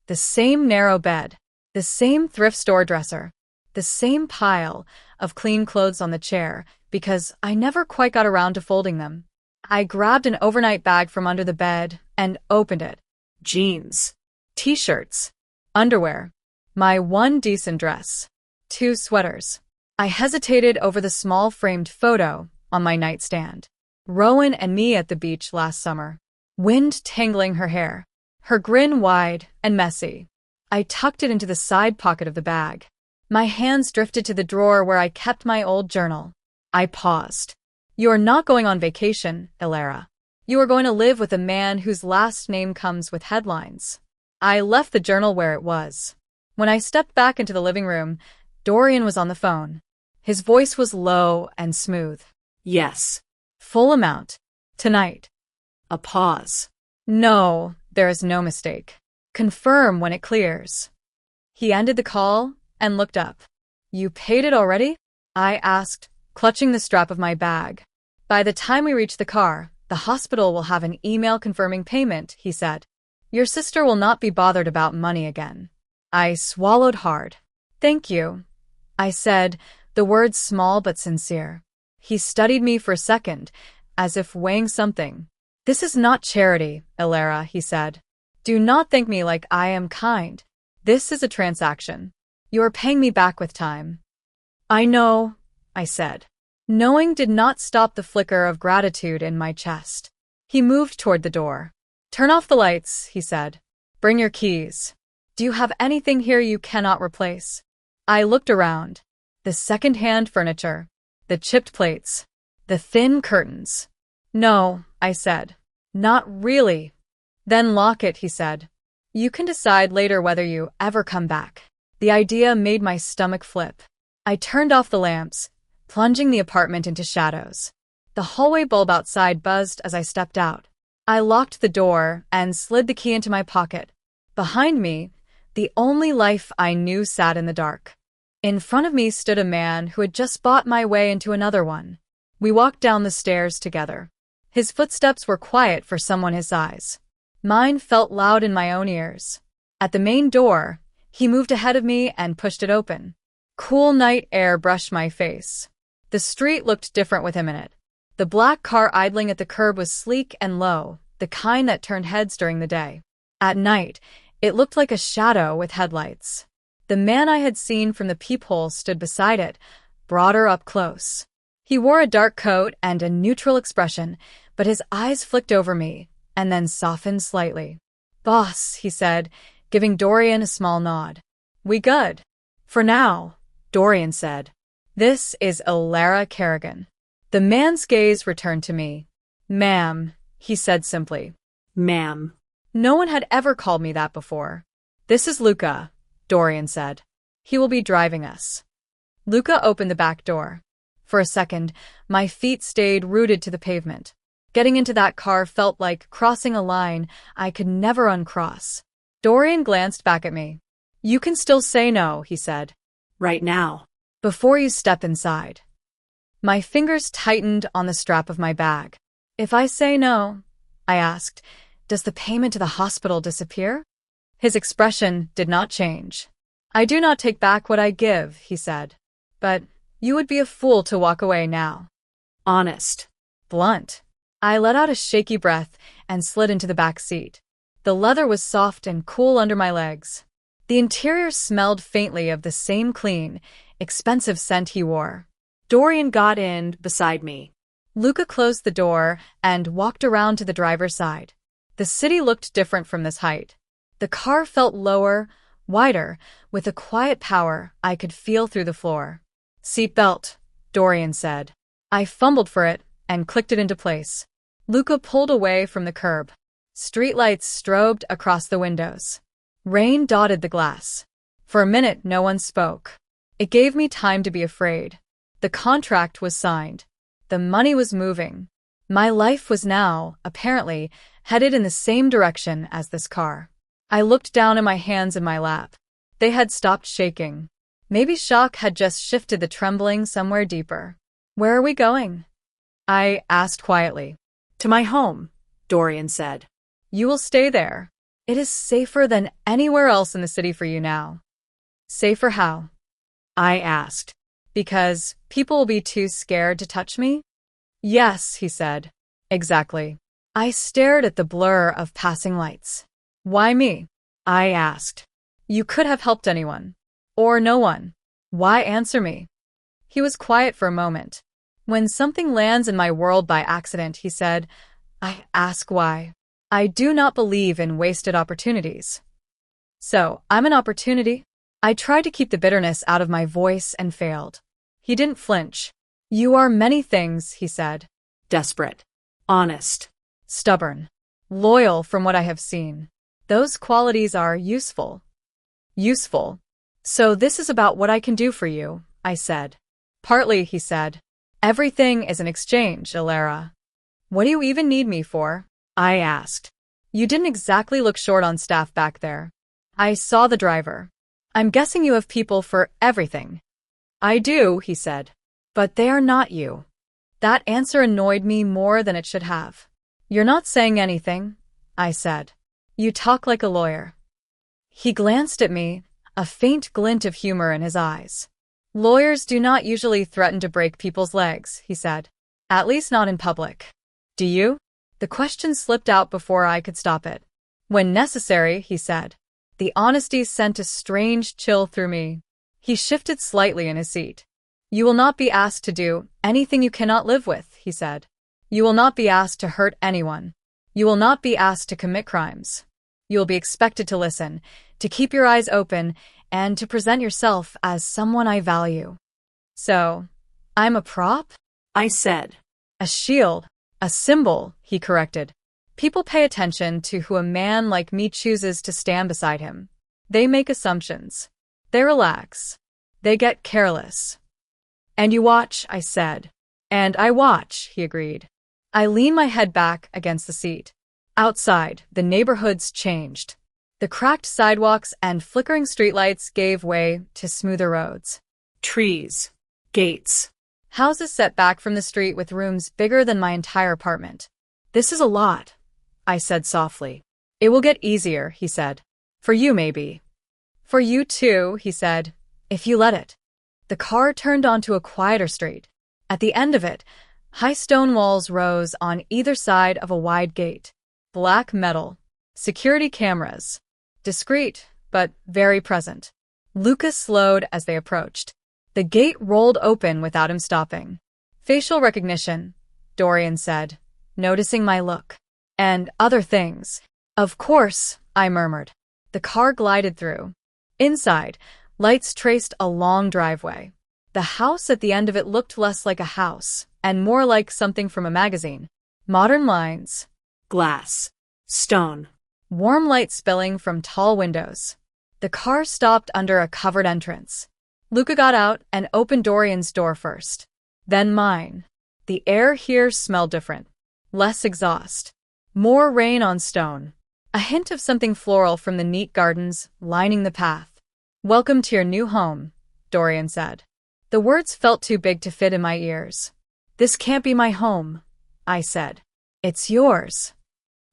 The same narrow bed. The same thrift store dresser. The same pile of clean clothes on the chair, because I never quite got around to folding them. I grabbed an overnight bag from under the bed and opened it. Jeans. T-shirts. Underwear. My one decent dress. 2 sweaters. I hesitated over the small framed photo on my nightstand. Rowan and me at the beach last summer. Wind tangling her hair. Her grin wide and messy. I tucked it into the side pocket of the bag. My hands drifted to the drawer where I kept my old journal. I paused. You are not going on vacation, Elara. You are going to live with a man whose last name comes with headlines. I left the journal where it was. When I stepped back into the living room, Dorian was on the phone. His voice was low and smooth. Yes. Full amount. Tonight. A pause. No, there is no mistake. Confirm when it clears. He ended the call and looked up. You paid it already? I asked, clutching the strap of my bag. By the time we reach the car, the hospital will have an email confirming payment, he said. Your sister will not be bothered about money again. I swallowed hard. Thank you, I said, the words small but sincere. He studied me for a second, as if weighing something. This is not charity, Elara, he said. Do not think me like I am kind. This is a transaction. You are paying me back with time. I know, I said. Knowing did not stop the flicker of gratitude in my chest. He moved toward the door. Turn off the lights, he said. Bring your keys. Do you have anything here you cannot replace? I looked around. The second-hand furniture. The chipped plates. The thin curtains. No, I said. Not really. Then lock it, he said. You can decide later whether you ever come back. The idea made my stomach flip. I turned off the lamps, plunging the apartment into shadows. The hallway bulb outside buzzed as I stepped out. I locked the door and slid the key into my pocket. Behind me, the only life I knew sat in the dark. In front of me stood a man who had just bought my way into another one. We walked down the stairs together. His footsteps were quiet for someone his size. Mine felt loud in my own ears. At the main door, he moved ahead of me and pushed it open. Cool night air brushed my face. The street looked different with him in it. The black car idling at the curb was sleek and low, the kind that turned heads during the day. At night, it looked like a shadow with headlights. The man I had seen from the peephole stood beside it, broader up close. He wore a dark coat and a neutral expression, but his eyes flicked over me, and then softened slightly. "Boss," he said, giving Dorian a small nod. "We good?" "For now," Dorian said. "This is Alara Kerrigan." The man's gaze returned to me. "Ma'am," he said simply. Ma'am. No one had ever called me that before. "This is Luca," Dorian said. "He will be driving us." Luca opened the back door. For a second, my feet stayed rooted to the pavement. Getting into that car felt like crossing a line I could never uncross. Dorian glanced back at me. "You can still say no," he said. Right now. "Before you step inside." My fingers tightened on the strap of my bag. "If I say no," I asked, "does the payment to the hospital disappear?" His expression did not change. "I do not take back what I give," he said. "But you would be a fool to walk away now." Honest. Blunt. I let out a shaky breath and slid into the back seat. The leather was soft and cool under my legs. The interior smelled faintly of the same clean, expensive scent he wore. Dorian got in beside me. Luca closed the door and walked around to the driver's side. The city looked different from this height. The car felt lower, wider, with a quiet power I could feel through the floor. "Seat belt," Dorian said. I fumbled for it and clicked it into place. Luca pulled away from the curb. Streetlights strobed across the windows. Rain dotted the glass. For a minute, no one spoke. It gave me time to be afraid. The contract was signed. The money was moving. My life was now, apparently, headed in the same direction as this car. I looked down at my hands in my lap. They had stopped shaking. Maybe shock had just shifted the trembling somewhere deeper. "Where are we going?" I asked quietly. To my home, Dorian said. "You will stay there. It is safer than anywhere else in the city for you now." "Safer how?" I asked. "Because people will be too scared to touch me?" "Yes," he said. "Exactly." I stared at the blur of passing lights. "Why me?" I asked. "You could have helped anyone. Or no one. Why answer me?" He was quiet for a moment. "When something lands in my world by accident," he said, "I ask why. I do not believe in wasted opportunities." "So, I'm an opportunity?" I tried to keep the bitterness out of my voice and failed. He didn't flinch. "You are many things," he said. Desperate. Honest. Stubborn. Loyal from what I have seen. Those qualities are useful. Useful. "So this is about what I can do for you," I said. "Partly," he said. "Everything is an exchange, Alara." "What do you even need me for?" I asked. "You didn't exactly look short on staff back there." I saw the driver. "I'm guessing you have people for everything." "I do," he said. "But they are not you." That answer annoyed me more than it should have. "You're not saying anything," I said. "You talk like a lawyer." He glanced at me, a faint glint of humor in his eyes. "Lawyers do not usually threaten to break people's legs," he said. "At least not in public." "Do you?" The question slipped out before I could stop it. "When necessary," he said. The honesty sent a strange chill through me. He shifted slightly in his seat. "You will not be asked to do anything you cannot live with," he said. "You will not be asked to hurt anyone. You will not be asked to commit crimes. You will be expected to listen, to keep your eyes open, and to present yourself as someone I value." "So, I'm a prop?" I said. "A shield, A symbol, he corrected. People pay attention to who a man like me chooses to stand beside him. They make assumptions. They relax. They get careless. And you watch, I said. And I watch, he agreed. I leaned my head back against the seat. Outside, the neighborhoods changed. The cracked sidewalks and flickering streetlights gave way to smoother roads. Trees. Gates. Houses set back from the street with rooms bigger than my entire apartment. This is a lot, I said softly. It will get easier, he said. For you, maybe. For you too, he said, if you let it. The car turned onto a quieter street. At the end of it, high stone walls rose on either side of a wide gate. Black metal. Security cameras. Discreet, but very present. Lucas slowed as they approached. The gate rolled open without him stopping. Facial recognition, Dorian said, noticing my look. And other things. Of course, I murmured. The car glided through. Inside, lights traced a long driveway. The house at the end of it looked less like a house, and more like something from a magazine. Modern lines. Glass. Stone. Warm light spilling from tall windows. The car stopped under a covered entrance. Luca got out and opened Dorian's door first. Then mine. The air here smelled different. Less exhaust. More rain on stone. A hint of something floral from the neat gardens lining the path. Welcome to your new home, Dorian said. The words felt too big to fit in my ears. This can't be my home, I said. It's yours.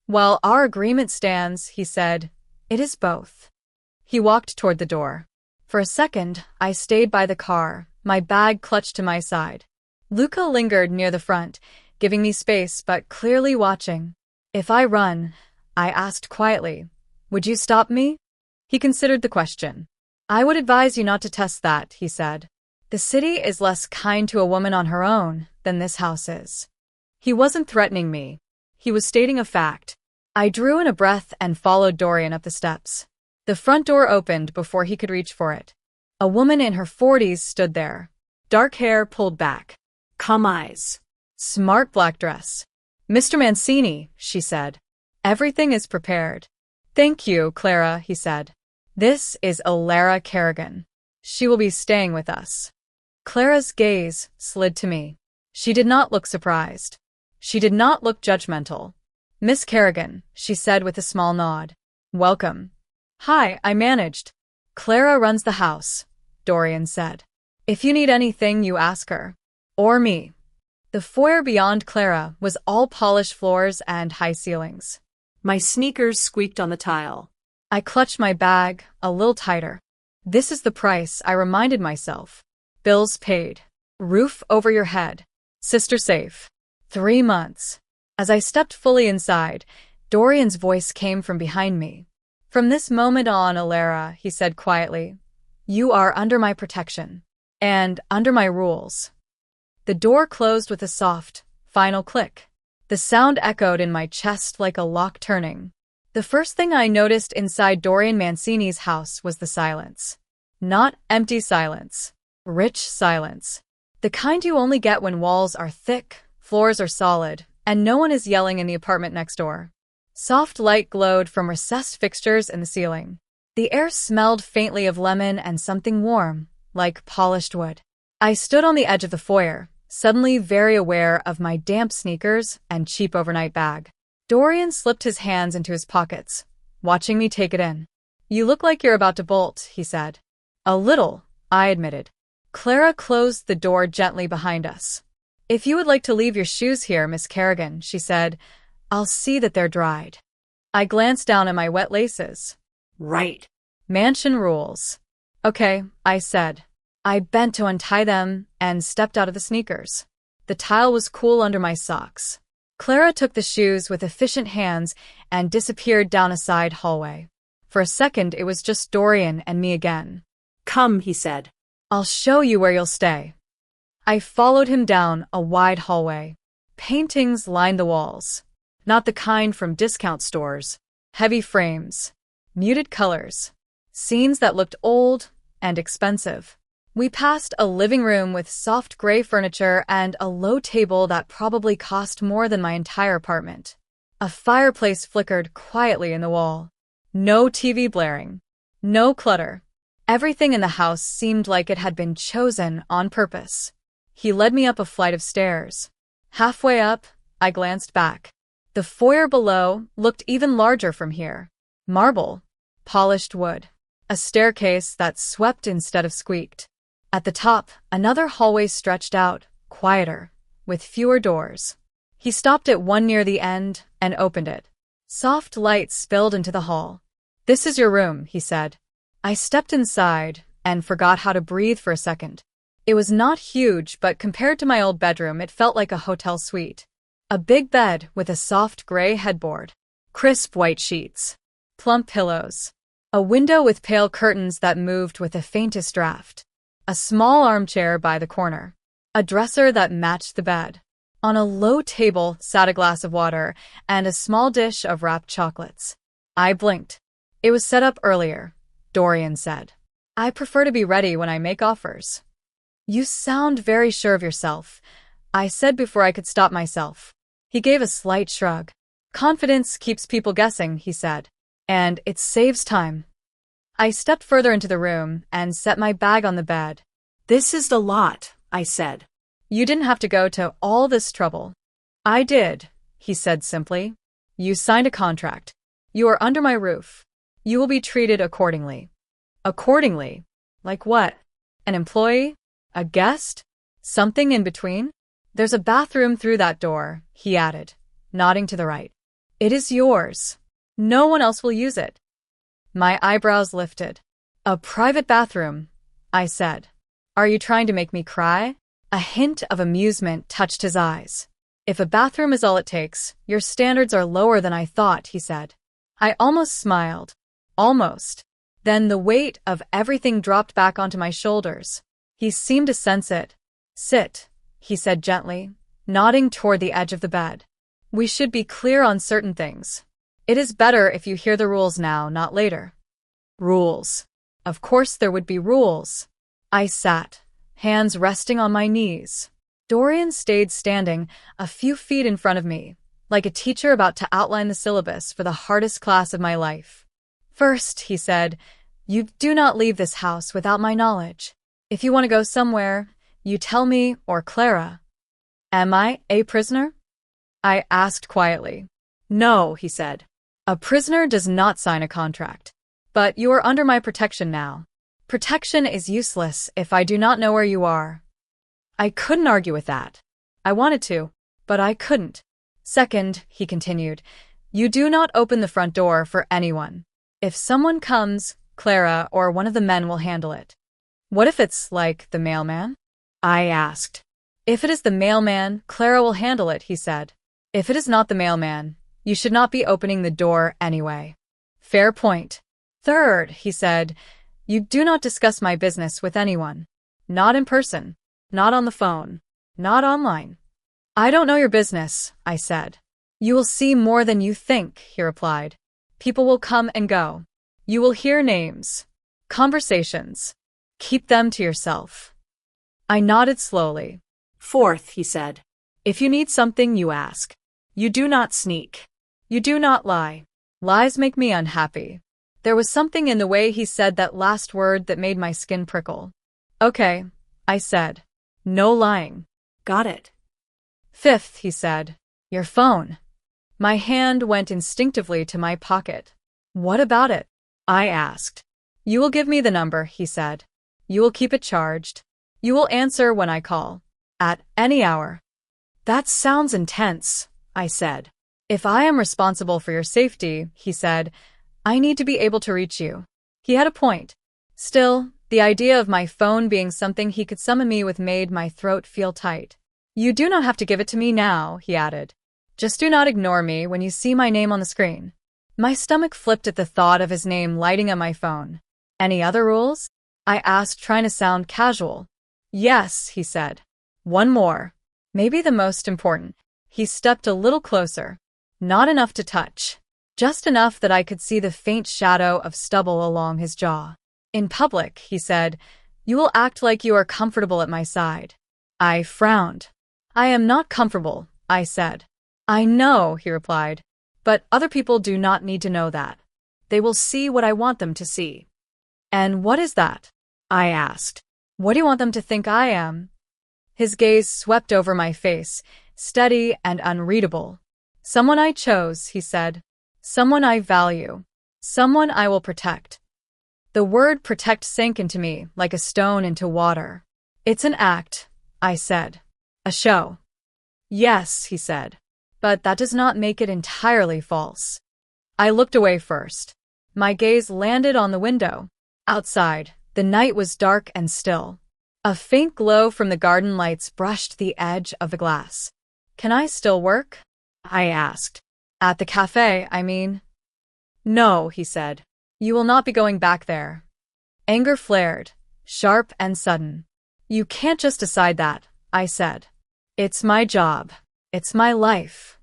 While our agreement stands, he said, it is both. He walked toward the door. For a second, I stayed by the car, my bag clutched to my side. Luca lingered near the front, giving me space but clearly watching. If I run, I asked quietly, would you stop me? He considered the question. I would advise you not to test that, he said. The city is less kind to a woman on her own than this house is. He wasn't threatening me. He was stating a fact. I drew in a breath and followed Dorian up the steps. The front door opened before he could reach for it. A woman in her 40s stood there. Dark hair pulled back. Calm eyes. Smart black dress. Mr. Mancini, she said. Everything is prepared. Thank you, Clara, he said. This is Alara Kerrigan. She will be staying with us. Clara's gaze slid to me. She did not look surprised. She did not look judgmental. Miss Kerrigan, she said with a small nod. Welcome. Hi, I managed. Clara runs the house, Dorian said. If you need anything, you ask her. Or me. The foyer beyond Clara was all polished floors and high ceilings. My sneakers squeaked on the tile. I clutched my bag a little tighter. This is the price, I reminded myself. Bills paid. Roof over your head. Sister safe. 3 months. As I stepped fully inside, Dorian's voice came from behind me. From this moment on, Alara, he said quietly, you are under my protection. And under my rules. The door closed with a soft, final click. The sound echoed in my chest like a lock turning. The first thing I noticed inside Dorian Mancini's house was the silence. Not empty silence. Rich silence. The kind you only get when walls are thick, floors are solid, and no one is yelling in the apartment next door. Soft light glowed from recessed fixtures in the ceiling. The air smelled faintly of lemon and something warm, like polished wood. I stood on the edge of the foyer, suddenly very aware of my damp sneakers and cheap overnight bag. Dorian slipped his hands into his pockets, watching me take it in. You look like you're about to bolt, he said. A little, I admitted. Clara closed the door gently behind us. If you would like to leave your shoes here, Miss Kerrigan, she said, I'll see that they're dried. I glanced down at my wet laces. Right. Mansion rules. Okay, I said. I bent to untie them and stepped out of the sneakers. The tile was cool under my socks. Clara took the shoes with efficient hands and disappeared down a side hallway. For a second, it was just Dorian and me again. Come, he said. I'll show you where you'll stay. I followed him down a wide hallway. Paintings lined the walls. Not the kind from discount stores. Heavy frames. Muted colors. Scenes that looked old and expensive. We passed a living room with soft gray furniture and a low table that probably cost more than my entire apartment. A fireplace flickered quietly in the wall. No TV blaring. No clutter. Everything in the house seemed like it had been chosen on purpose. He led me up a flight of stairs. Halfway up, I glanced back. The foyer below looked even larger from here. Marble. Polished wood. A staircase that swept instead of squeaked. At the top, another hallway stretched out, quieter, with fewer doors. He stopped at one near the end and opened it. Soft light spilled into the hall. "This is your room," he said. I stepped inside and forgot how to breathe for a second. It was not huge, but compared to my old bedroom, it felt like a hotel suite. A big bed with a soft gray headboard. Crisp white sheets. Plump pillows. A window with pale curtains that moved with the faintest draft. A small armchair by the corner. A dresser that matched the bed. On a low table sat a glass of water and a small dish of wrapped chocolates. I blinked. "It was set up earlier," Dorian said. "I prefer to be ready when I make offers." "You sound very sure of yourself," I said before I could stop myself. He gave a slight shrug. "Confidence keeps people guessing," he said. "And it saves time." I stepped further into the room and set my bag on the bed. "This is a lot," I said. "You didn't have to go to all this trouble." "I did," he said simply. "You signed a contract. You are under my roof. You will be treated accordingly." Accordingly? Like what? An employee? A guest? Something in between? "There's a bathroom through that door," he added, nodding to the right. "It is yours. No one else will use it." My eyebrows lifted. "A private bathroom," I said. "Are you trying to make me cry?" A hint of amusement touched his eyes. "If a bathroom is all it takes, your standards are lower than I thought," he said. I almost smiled. Almost. Then the weight of everything dropped back onto my shoulders. He seemed to sense it. "Sit," he said gently, nodding toward the edge of the bed. "We should be clear on certain things. It is better if you hear the rules now, not later." Rules. Of course there would be rules. I sat, hands resting on my knees. Dorian stayed standing a few feet in front of me, like a teacher about to outline the syllabus for the hardest class of my life. "First," he said, "you do not leave this house without my knowledge. If you want to go somewhere, you tell me or Clara." "Am I a prisoner?" I asked quietly. "No," he said. "A prisoner does not sign a contract. But you are under my protection now. Protection is useless if I do not know where you are." I couldn't argue with that. I wanted to, but I couldn't. "Second," he continued, "you do not open the front door for anyone. If someone comes, Clara or one of the men will handle it." "What if it's like the mailman?" I asked. "If it is the mailman, Clara will handle it," he said. "If it is not the mailman, you should not be opening the door anyway." "Fair point." "Third," he said, "you do not discuss my business with anyone. Not in person. Not on the phone. Not online." "I don't know your business," I said. "You will see more than you think," he replied. "People will come and go. You will hear names. Conversations. Keep them to yourself." I nodded slowly. "Fourth," he said, "if you need something, you ask. You do not sneak. You do not lie. Lies make me unhappy." There was something in the way he said that last word that made my skin prickle. "Okay," I said. "No lying." "Got it." "Fifth," he said, "your phone." My hand went instinctively to my pocket. "What about it?" I asked. "You will give me the number," he said. "You will keep it charged. You will answer when I call. At any hour." "That sounds intense," I said. "If I am responsible for your safety," he said, "I need to be able to reach you." He had a point. Still, the idea of my phone being something he could summon me with made my throat feel tight. "You do not have to give it to me now," he added. "Just do not ignore me when you see my name on the screen." My stomach flipped at the thought of his name lighting on my phone. "Any other rules?" I asked, trying to sound casual. "Yes," he said. "One more. Maybe the most important." He stepped a little closer. Not enough to touch. Just enough that I could see the faint shadow of stubble along his jaw. "In public," he said, You will act like you are comfortable at my side. I frowned. I am not comfortable, I said. I know, he replied. But other people do not need to know that. They will see what I want them to see. And what is that? I asked. What do you want them to think I am? His gaze swept over my face, steady and unreadable. Someone I chose, he said. Someone I value. Someone I will protect. The word protect sank into me like a stone into water. It's an act, I said. A show. Yes, he said. But that does not make it entirely false. I looked away first. My gaze landed on the window. Outside, the night was dark and still. A faint glow from the garden lights brushed the edge of the glass. Can I still work? I asked. At the cafe, I mean. No, he said. You will not be going back there. Anger flared, sharp and sudden. You can't just decide that, I said. It's my job. It's my life.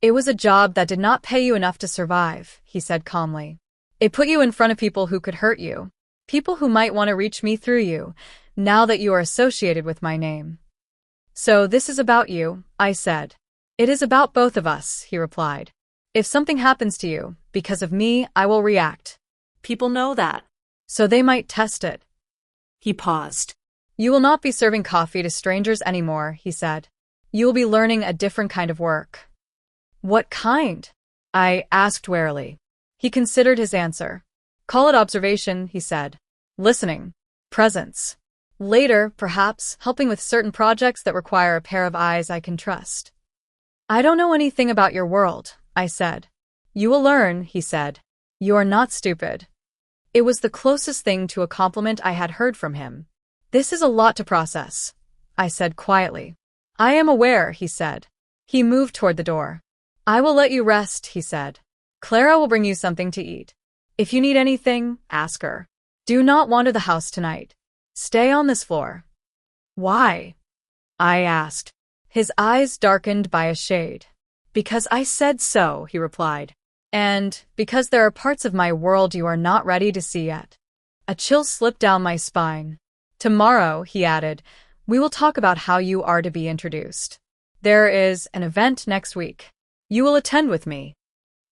It was a job that did not pay you enough to survive, he said calmly. It put you in front of people who could hurt you, people who might want to reach me through you, now that you are associated with my name. So this is about you, I said. It is about both of us, he replied. If something happens to you, because of me, I will react. People know that. So they might test it. He paused. You will not be serving coffee to strangers anymore, he said. You will be learning a different kind of work. What kind? I asked warily. He considered his answer. Call it observation, he said. Listening. Presence. Later, perhaps, helping with certain projects that require a pair of eyes I can trust. I don't know anything about your world, I said. You will learn, he said. You are not stupid. It was the closest thing to a compliment I had heard from him. This is a lot to process, I said quietly. I am aware, he said. He moved toward the door. I will let you rest, he said. Clara will bring you something to eat. If you need anything, ask her. Do not wander the house tonight. Stay on this floor. Why? I asked. His eyes darkened by a shade. Because I said so, he replied. And because there are parts of my world you are not ready to see yet. A chill slipped down my spine. Tomorrow, he added, we will talk about how you are to be introduced. There is an event next week. You will attend with me.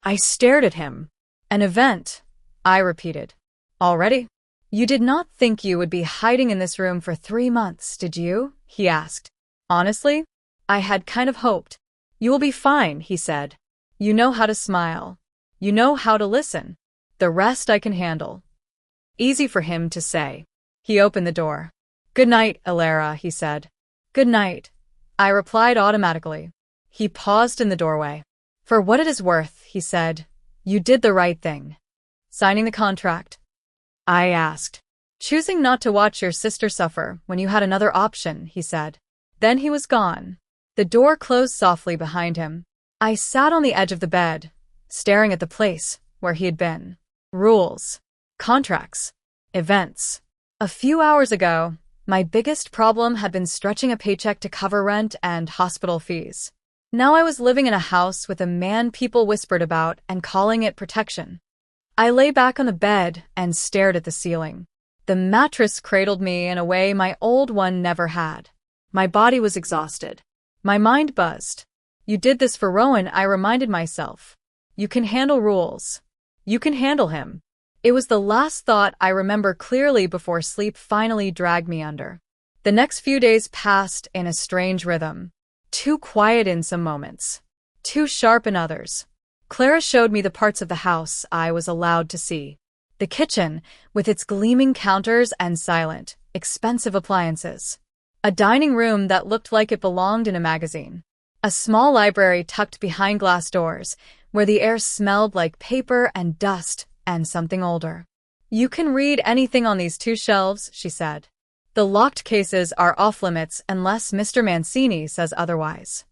I stared at him. An event, I repeated. Already? You did not think you would be hiding in this room for 3 months, did you? He asked. Honestly, I had kind of hoped. You will be fine, he said. You know how to smile. You know how to listen. The rest I can handle. Easy for him to say. He opened the door. Good night, Alara, he said. Good night, I replied automatically. He paused in the doorway. For what it is worth, he said, you did the right thing. Signing the contract? I asked. Choosing not to watch your sister suffer when you had another option, he said. Then he was gone. The door closed softly behind him. I sat on the edge of the bed, staring at the place where he had been. Rules. Contracts. Events. A few hours ago, my biggest problem had been stretching a paycheck to cover rent and hospital fees. Now I was living in a house with a man people whispered about and calling it protection. I lay back on the bed and stared at the ceiling. The mattress cradled me in a way my old one never had. My body was exhausted. My mind buzzed. You did this for Rowan, I reminded myself. You can handle rules. You can handle him. It was the last thought I remember clearly before sleep finally dragged me under. The next few days passed in a strange rhythm. Too quiet in some moments. Too sharp in others. Clara showed me the parts of the house I was allowed to see. The kitchen, with its gleaming counters and silent, expensive appliances. A dining room that looked like it belonged in a magazine. A small library tucked behind glass doors, where the air smelled like paper and dust and something older. You can read anything on these 2 shelves, she said. The locked cases are off limits unless Mr. Mancini says otherwise.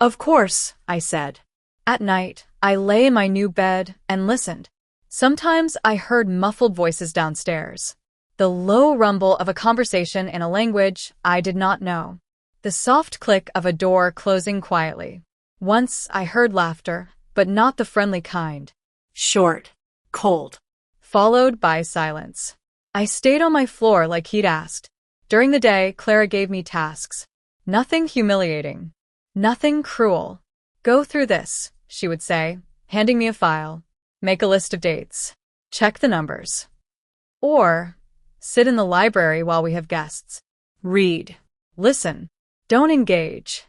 Of course, I said. At night, I lay in my new bed and listened. Sometimes I heard muffled voices downstairs. The low rumble of a conversation in a language I did not know. The soft click of a door closing quietly. Once I heard laughter, but not the friendly kind. Short, cold. Followed by silence. I stayed on my floor like he'd asked. During the day, Clara gave me tasks. Nothing humiliating. Nothing cruel. Go through this, she would say, handing me a file. Make a list of dates. Check the numbers. Or, sit in the library while we have guests. Read. Listen. Don't engage.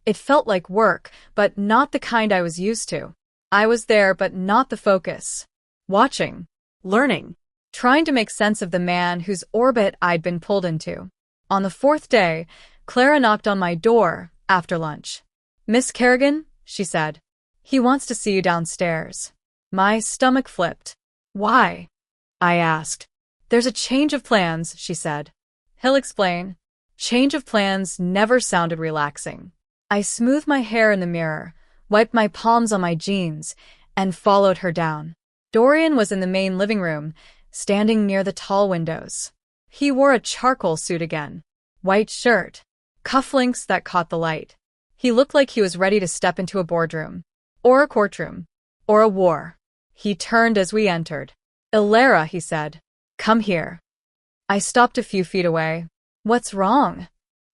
It felt like work, but not the kind I was used to. I was there, but not the focus. Watching. Learning. Trying to make sense of the man whose orbit I'd been pulled into. On the fourth day, Clara knocked on my door after lunch. Miss Kerrigan, she said. He wants to see you downstairs. My stomach flipped. Why? I asked. There's a change of plans, she said. He'll explain. Change of plans never sounded relaxing. I smoothed my hair in the mirror, wiped my palms on my jeans, and followed her down. Dorian was in the main living room, standing near the tall windows. He wore a charcoal suit again. White shirt. Cufflinks that caught the light. He looked like he was ready to step into a boardroom. Or a courtroom. Or a war. He turned as we entered. Ilara, he said. Come here. I stopped a few feet away. What's wrong?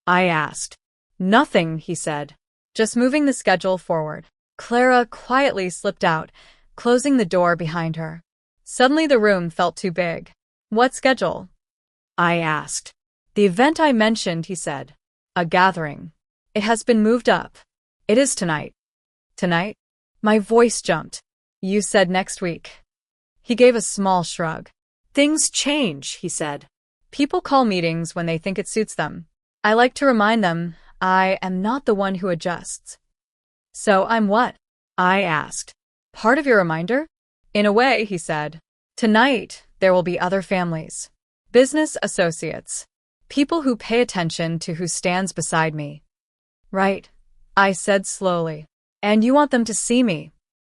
I asked. Nothing, he said. Just moving the schedule forward. Clara quietly slipped out, closing the door behind her. Suddenly the room felt too big. What schedule? I asked. The event I mentioned, he said. A gathering. It has been moved up. It is tonight. Tonight? My voice jumped. You said next week. He gave a small shrug. Things change, he said. People call meetings when they think it suits them. I like to remind them I am not the one who adjusts. So I'm what? I asked. Part of your reminder? In a way, he said. Tonight, there will be other families. Business associates. People who pay attention to who stands beside me. Right, I said slowly. And you want them to see me?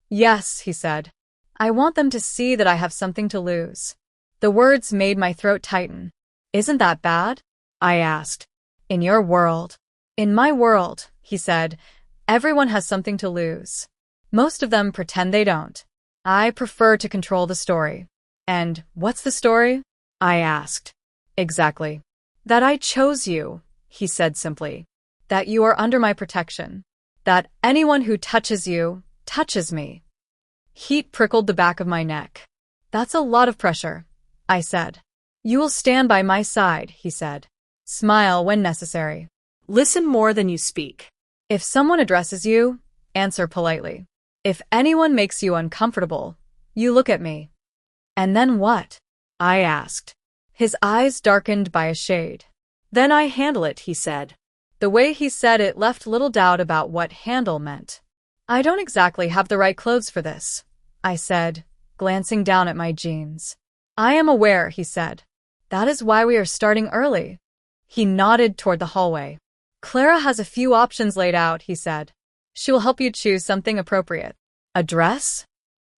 Yes, he said. I want them to see that I have something to lose. The words made my throat tighten. Isn't that bad? I asked. In your world. In my world, he said, everyone has something to lose. Most of them pretend they don't. I prefer to control the story. And what's the story? I asked. Exactly. That I chose you, he said simply. That you are under my protection. That anyone who touches you, touches me. Heat prickled the back of my neck. That's a lot of pressure, I said. You will stand by my side, he said. Smile when necessary. Listen more than you speak. If someone addresses you, answer politely. If anyone makes you uncomfortable, you look at me. And then what? I asked. His eyes darkened by a shade. Then I handle it, he said. The way he said it left little doubt about what handle meant. I don't exactly have the right clothes for this, I said, glancing down at my jeans. I am aware, he said. That is why we are starting early. He nodded toward the hallway. Clara has a few options laid out, he said. She will help you choose something appropriate. A dress?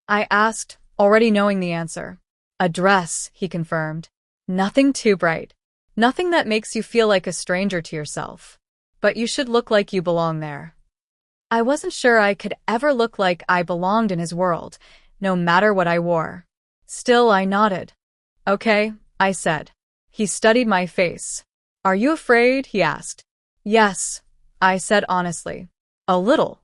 I asked, already knowing the answer. A dress, he confirmed. Nothing too bright. Nothing that makes you feel like a stranger to yourself. But you should look like you belong there. I wasn't sure I could ever look like I belonged in his world, no matter what I wore. Still, I nodded. Okay, I said. He studied my face. Are you afraid? He asked. Yes, I said honestly. A little.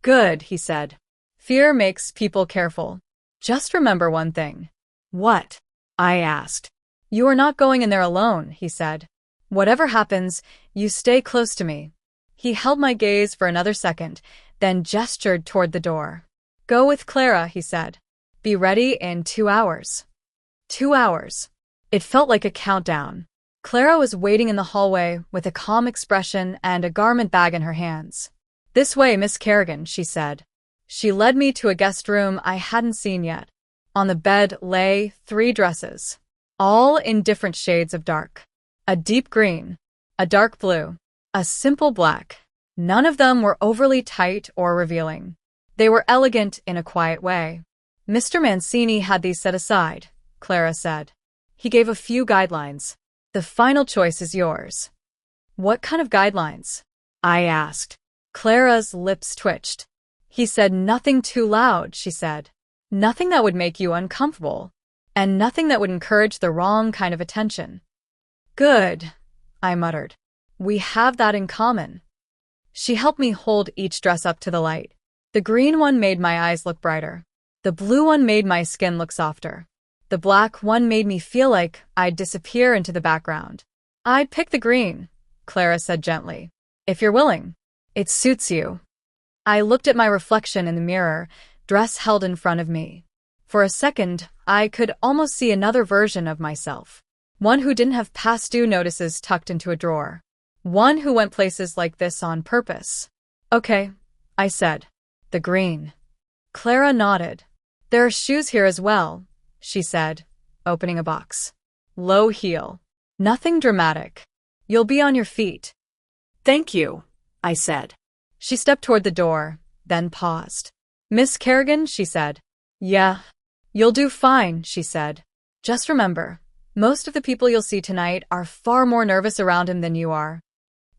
Good, he said. Fear makes people careful. Just remember one thing. What? I asked. You are not going in there alone, he said. Whatever happens, you stay close to me. He held my gaze for another second, then gestured toward the door. Go with Clara, he said. Be ready in 2 hours. 2 hours. It felt like a countdown. Clara was waiting in the hallway with a calm expression and a garment bag in her hands. This way, Miss Kerrigan, she said. She led me to a guest room I hadn't seen yet. On the bed lay 3 dresses, all in different shades of dark. A deep green, a dark blue, a simple black. None of them were overly tight or revealing. They were elegant in a quiet way. Mr. Mancini had these set aside, Clara said. He gave a few guidelines. The final choice is yours. What kind of guidelines? I asked. Clara's lips twitched. He said nothing too loud, she said. Nothing that would make you uncomfortable. and nothing that would encourage the wrong kind of attention. Good, I muttered. We have that in common. She helped me hold each dress up to the light. The green one made my eyes look brighter. The blue one made my skin look softer. The black one made me feel like I'd disappear into the background. I'd pick the green, Clara said gently. If you're willing. It suits you. I looked at my reflection in the mirror, dress held in front of me. For a second, I could almost see another version of myself. One who didn't have past due notices tucked into a drawer. One who went places like this on purpose. Okay, I said. The green. Clara nodded. There are shoes here as well, she said, opening a box. Low heel. Nothing dramatic. You'll be on your feet. Thank you, I said. She stepped toward the door, then paused. Miss Kerrigan, she said. Yeah. You'll do fine, she said. Just remember, most of the people you'll see tonight are far more nervous around him than you are.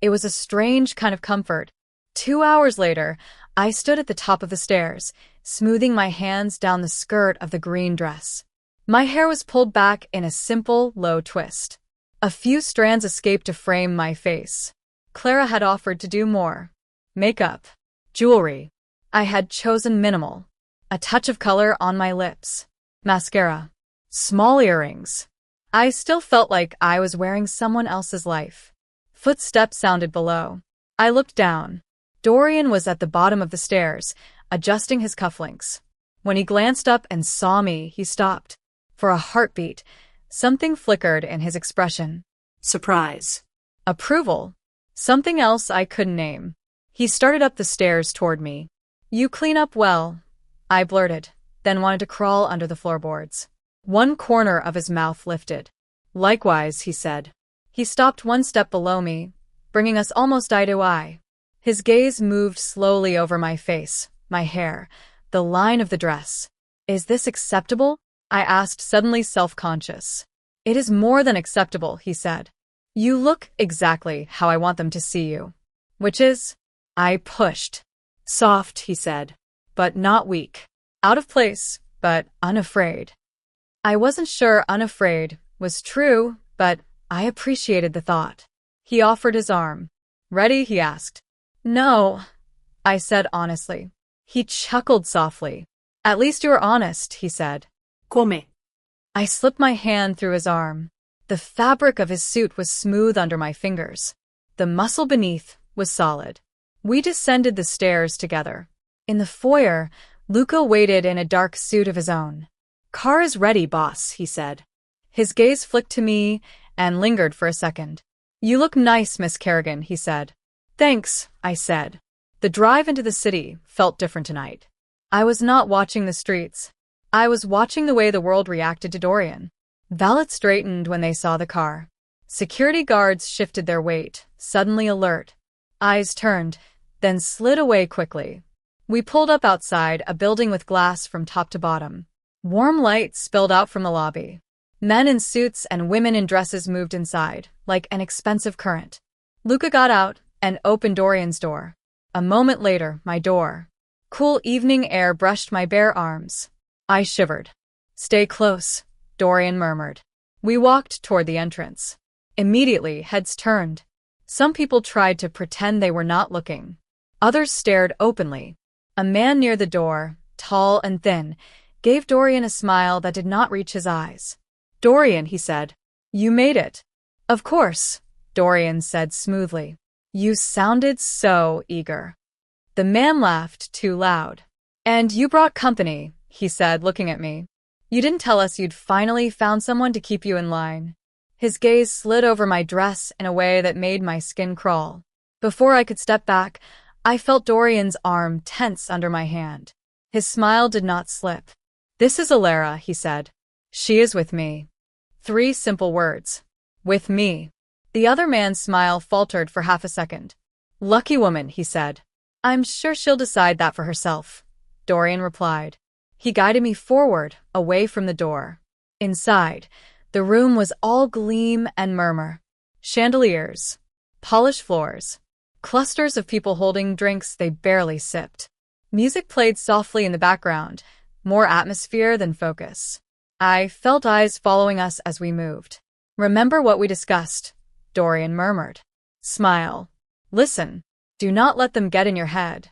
It was a strange kind of comfort. 2 hours later, I stood at the top of the stairs, smoothing my hands down the skirt of the green dress. My hair was pulled back in a simple, low twist. A few strands escaped to frame my face. Clara had offered to do more. Makeup. Jewelry. I had chosen minimal. A touch of color on my lips. Mascara. Small earrings. I still felt like I was wearing someone else's life. Footsteps sounded below. I looked down. Dorian was at the bottom of the stairs, adjusting his cufflinks. When he glanced up and saw me, he stopped. For a heartbeat, something flickered in his expression. Surprise. Approval. Something else I couldn't name. He started up the stairs toward me. You clean up well, I blurted, then wanted to crawl under the floorboards. One corner of his mouth lifted. Likewise, he said. He stopped one step below me, bringing us almost eye to eye. His gaze moved slowly over my face, my hair, the line of the dress. Is this acceptable? I asked, suddenly self-conscious. It is more than acceptable, he said. You look exactly how I want them to see you. Which is? I pushed. Soft, he said, but not weak. Out of place, but unafraid. I wasn't sure unafraid was true, but I appreciated the thought. He offered his arm. Ready? He asked. No, I said honestly. He chuckled softly. At least you were honest, he said. Come. I slipped my hand through his arm. The fabric of his suit was smooth under my fingers. The muscle beneath was solid. We descended the stairs together. In the foyer, Luca waited in a dark suit of his own. Car is ready, boss, he said. His gaze flicked to me and lingered for a second. You look nice, Miss Kerrigan, he said. Thanks, I said. The drive into the city felt different tonight. I was not watching the streets. I was watching the way the world reacted to Dorian. Valets straightened when they saw the car. Security guards shifted their weight, suddenly alert. Eyes turned, then slid away quickly. We pulled up outside a building with glass from top to bottom. Warm light spilled out from the lobby. Men in suits and women in dresses moved inside, like an expensive current. Luca got out and opened Dorian's door. A moment later, my door. Cool evening air brushed my bare arms. I shivered. Stay close, Dorian murmured. We walked toward the entrance. Immediately, heads turned. Some people tried to pretend they were not looking. Others stared openly. A man near the door, tall and thin, gave Dorian a smile that did not reach his eyes. Dorian, he said. You made it. Of course, Dorian said smoothly. You sounded so eager. The man laughed too loud. And you brought company, he said, looking at me. You didn't tell us you'd finally found someone to keep you in line. His gaze slid over my dress in a way that made my skin crawl. Before I could step back, I felt Dorian's arm tense under my hand. His smile did not slip. This is Alara, he said. She is with me. 3 simple words. With me. The other man's smile faltered for half a second. Lucky woman, he said. I'm sure she'll decide that for herself, Dorian replied. He guided me forward, away from the door. Inside, the room was all gleam and murmur. Chandeliers. Polished floors. Clusters of people holding drinks they barely sipped. Music played softly in the background, more atmosphere than focus. I felt eyes following us as we moved. Remember what we discussed, Dorian murmured. Smile. Listen. Do not let them get in your head.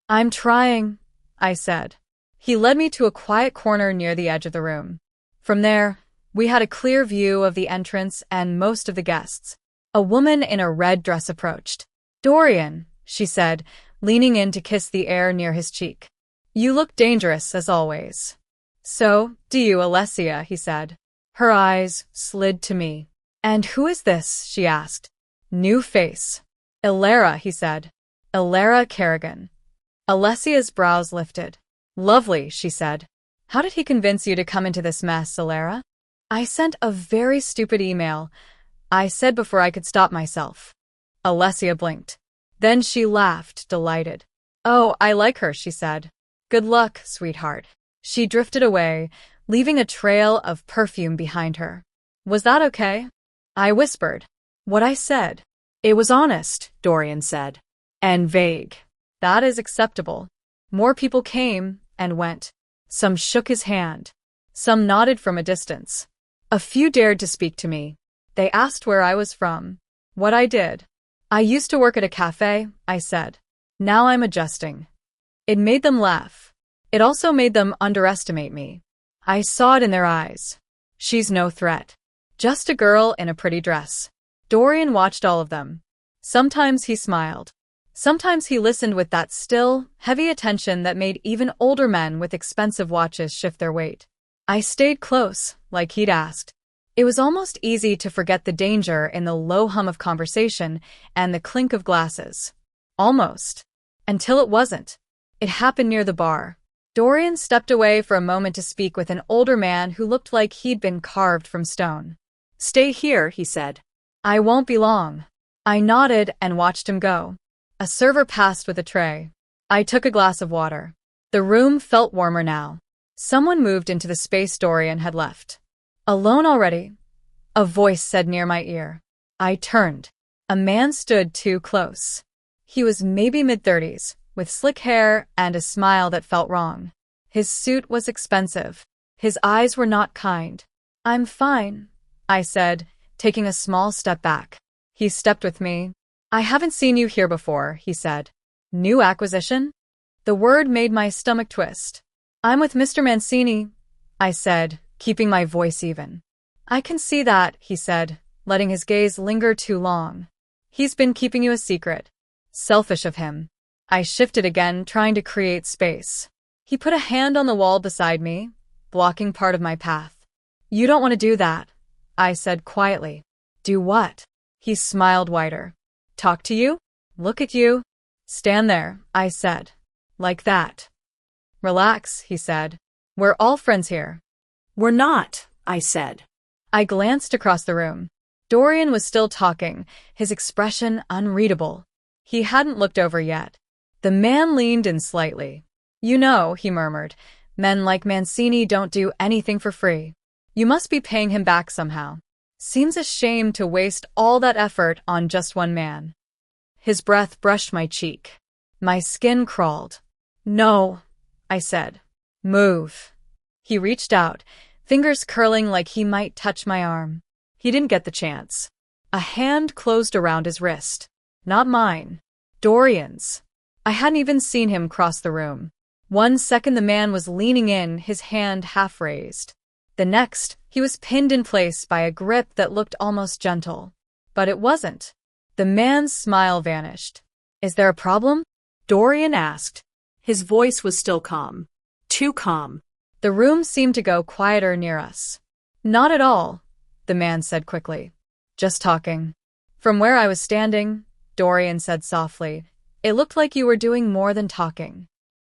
I'm trying, I said. He led me to a quiet corner near the edge of the room. From there, we had a clear view of the entrance and most of the guests. A woman in a red dress approached. Dorian, she said, leaning in to kiss the air near his cheek. You look dangerous, as always. So, do you, Alessia, he said. Her eyes slid to me. And who is this, she asked. New face. Ilara, he said. Ilara Kerrigan. Alessia's brows lifted. Lovely, she said. How did he convince you to come into this mess, Ilara? I sent a very stupid email, I said before I could stop myself. Alessia blinked. Then she laughed, delighted. Oh, I like her, she said. Good luck, sweetheart. She drifted away, leaving a trail of perfume behind her. Was that okay? I whispered. What I said. It was honest, Dorian said. And vague. That is acceptable. More people came and went. Some shook his hand. Some nodded from a distance. A few dared to speak to me. They asked where I was from. What I did. I used to work at a cafe, I said. Now I'm adjusting. It made them laugh. It also made them underestimate me. I saw it in their eyes. She's no threat. Just a girl in a pretty dress. Dorian watched all of them. Sometimes he smiled. Sometimes he listened with that still, heavy attention that made even older men with expensive watches shift their weight. I stayed close, like he'd asked. It was almost easy to forget the danger in the low hum of conversation and the clink of glasses. Almost. Until it wasn't. It happened near the bar. Dorian stepped away for a moment to speak with an older man who looked like he'd been carved from stone. Stay here, he said. I won't be long. I nodded and watched him go. A server passed with a tray. I took a glass of water. The room felt warmer now. Someone moved into the space Dorian had left. Alone already? A voice said near my ear. I turned. A man stood too close. He was maybe mid-30s, with slick hair and a smile that felt wrong. His suit was expensive. His eyes were not kind. I'm fine, I said, taking a small step back. He stepped with me. I haven't seen you here before, he said. New acquisition? The word made my stomach twist. I'm with Mr. Mancini, I said, keeping my voice even. I can see that, he said, letting his gaze linger too long. He's been keeping you a secret. Selfish of him. I shifted again, trying to create space. He put a hand on the wall beside me, blocking part of my path. You don't want to do that, I said quietly. Do what? He smiled wider. Talk to you? Look at you? Stand there, I said. Like that. Relax, he said. We're all friends here. We're not, I said. I glanced across the room. Dorian was still talking, his expression unreadable. He hadn't looked over yet. The man leaned in slightly. You know, he murmured, men like Mancini don't do anything for free. You must be paying him back somehow. Seems a shame to waste all that effort on just one man. His breath brushed my cheek. My skin crawled. No, I said. Move. He reached out, fingers curling like he might touch my arm. He didn't get the chance. A hand closed around his wrist. Not mine. Dorian's. I hadn't even seen him cross the room. 1 second the man was leaning in, his hand half raised. The next, he was pinned in place by a grip that looked almost gentle. But it wasn't. The man's smile vanished. Is there a problem? Dorian asked. His voice was still calm. Too calm. The room seemed to go quieter near us. Not at all, the man said quickly. Just talking. From where I was standing, Dorian said softly, it looked like you were doing more than talking.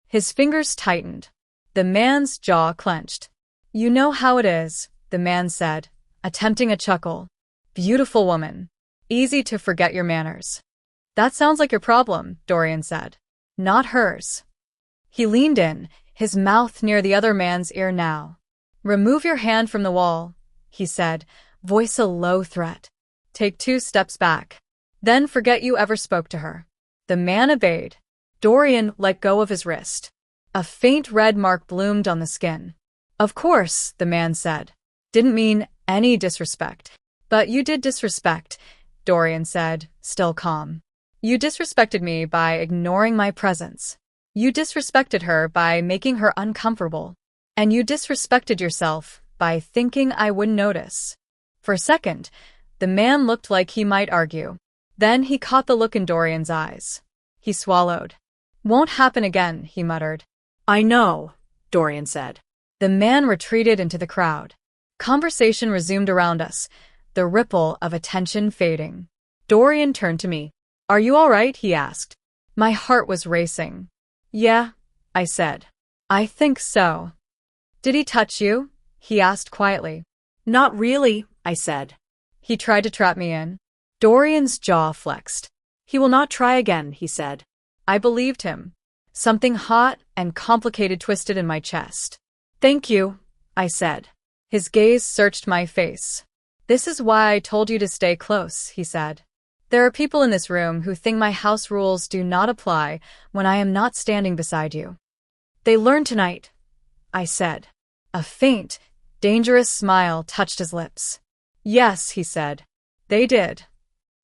His fingers tightened. The man's jaw clenched. You know how it is, the man said, attempting a chuckle. Beautiful woman. Easy to forget your manners. That sounds like your problem, Dorian said. Not hers. He leaned in, his mouth near the other man's ear now. Remove your hand from the wall, he said, voice a low threat. Take 2 steps back. Then forget you ever spoke to her. The man obeyed. Dorian let go of his wrist. A faint red mark bloomed on the skin. Of course, the man said. Didn't mean any disrespect. But you did disrespect, Dorian said, still calm. You disrespected me by ignoring my presence. You disrespected her by making her uncomfortable. And you disrespected yourself by thinking I wouldn't notice. For a second, the man looked like he might argue. Then he caught the look in Dorian's eyes. He swallowed. Won't happen again, he muttered. I know, Dorian said. The man retreated into the crowd. Conversation resumed around us, the ripple of attention fading. Dorian turned to me. Are you all right? He asked. My heart was racing. Yeah, I said. I think so. Did he touch you? He asked quietly. Not really, I said. He tried to trap me in. Dorian's jaw flexed. He will not try again, he said. I believed him. Something hot and complicated twisted in my chest. Thank you, I said. His gaze searched my face. This is why I told you to stay close, he said. There are people in this room who think my house rules do not apply when I am not standing beside you. They learned tonight, I said. A faint, dangerous smile touched his lips. Yes, he said. They did.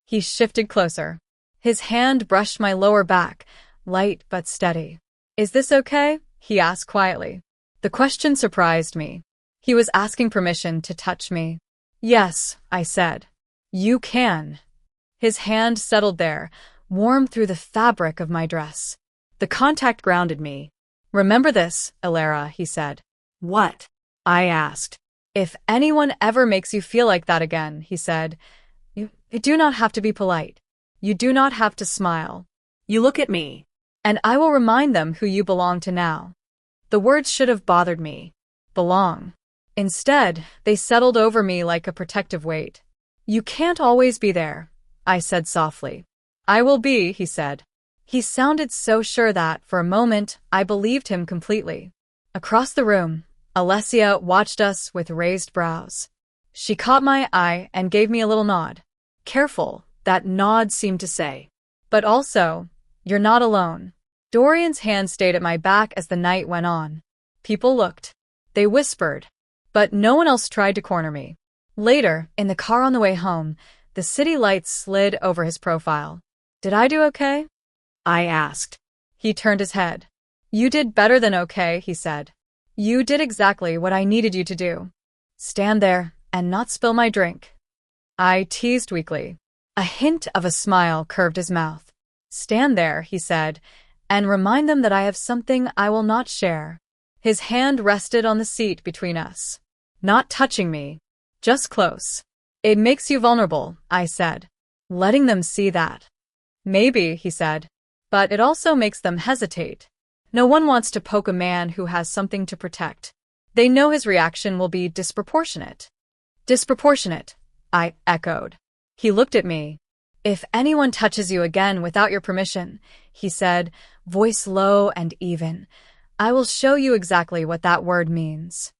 He shifted closer. His hand brushed my lower back, light but steady. Is this okay? He asked quietly. The question surprised me. He was asking permission to touch me. Yes, I said. You can. His hand settled there, warm through the fabric of my dress. The contact grounded me. Remember this, Ilara, he said. What? I asked. If anyone ever makes you feel like that again, he said, you do not have to be polite. You do not have to smile. You look at me, and I will remind them who you belong to now. The words should have bothered me. Belong. Instead, they settled over me like a protective weight. You can't always be there, I said softly. I will be, he said. He sounded so sure that, for a moment, I believed him completely. Across the room, Alessia watched us with raised brows. She caught my eye and gave me a little nod. Careful, that nod seemed to say. But also, you're not alone. Dorian's hand stayed at my back as the night went on. People looked. They whispered. But no one else tried to corner me. Later, in the car on the way home, the city lights slid over his profile. Did I do okay? I asked. He turned his head. You did better than okay, he said. You did exactly what I needed you to do. Stand there and not spill my drink. I teased weakly. A hint of a smile curved his mouth. Stand there, he said, and remind them that I have something I will not share. His hand rested on the seat between us. Not touching me. Just close. It makes you vulnerable, I said. Letting them see that. Maybe, he said. But it also makes them hesitate. No one wants to poke a man who has something to protect. They know his reaction will be disproportionate. Disproportionate, I echoed. He looked at me. If anyone touches you again without your permission, he said, voice low and even, I will show you exactly what that word means.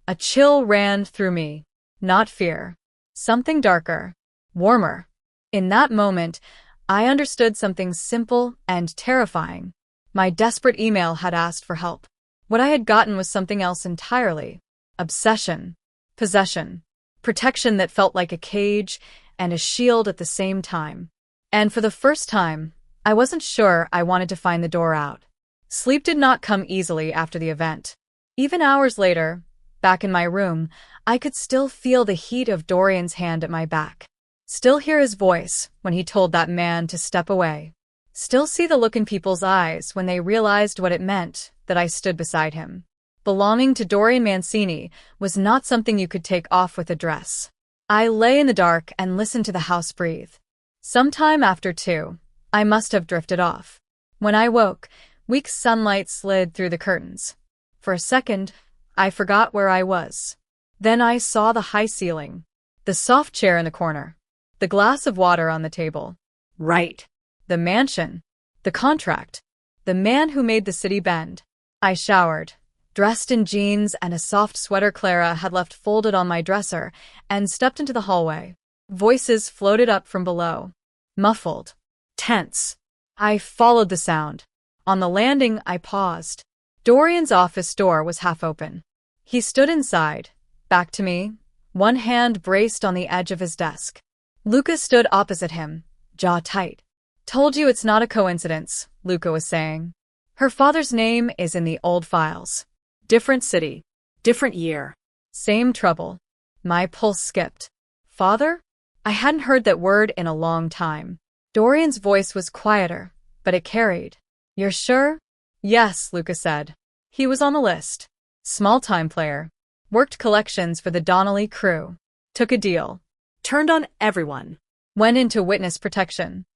A chill ran through me. Not fear. Something darker. Warmer. In that moment, I understood something simple and terrifying. My desperate email had asked for help. What I had gotten was something else entirely. Obsession. Possession. Protection that felt like a cage and a shield at the same time. And for the first time, I wasn't sure I wanted to find the door out. Sleep did not come easily after the event. Even hours later, back in my room, I could still feel the heat of Dorian's hand at my back. Still hear his voice when he told that man to step away. Still see the look in people's eyes when they realized what it meant that I stood beside him. Belonging to Dorian Mancini was not something you could take off with a dress. I lay in the dark and listened to the house breathe. Sometime after 2, I must have drifted off. When I woke, weak sunlight slid through the curtains. For a second, I forgot where I was. Then I saw the high ceiling, the soft chair in the corner, the glass of water on the table. Right. The mansion, the contract, the man who made the city bend. I showered, dressed in jeans and a soft sweater Clara had left folded on my dresser, and stepped into the hallway. Voices floated up from below. Muffled. Tense. I followed the sound. On the landing, I paused. Dorian's office door was half open. He stood inside, back to me, one hand braced on the edge of his desk. Luca stood opposite him, jaw tight. Told you it's not a coincidence, Luca was saying. Her father's name is in the old files. Different city, different year. Same trouble. My pulse skipped. Father? I hadn't heard that word in a long time. Dorian's voice was quieter, but it carried. You're sure? Yes, Luca said. He was on the list. Small-time player. Worked collections for the Donnelly crew. Took a deal. Turned on everyone. Went into witness protection.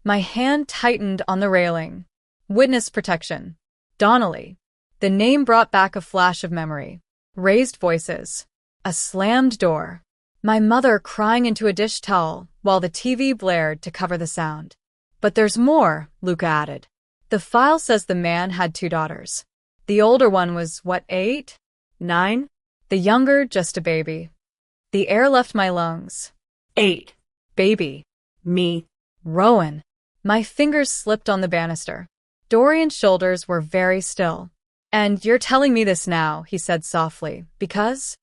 My hand tightened on the railing. Witness protection. Donnelly. The name brought back a flash of memory. Raised voices. A slammed door. My mother crying into a dish towel while the TV blared to cover the sound. But there's more, Luca added. The file says the man had 2 daughters. The older one was, what, 8? 9? The younger, just a baby. The air left my lungs. 8. Baby. Me. Rowan. My fingers slipped on the banister. Dorian's shoulders were very still. And you're telling me this now, he said softly, because?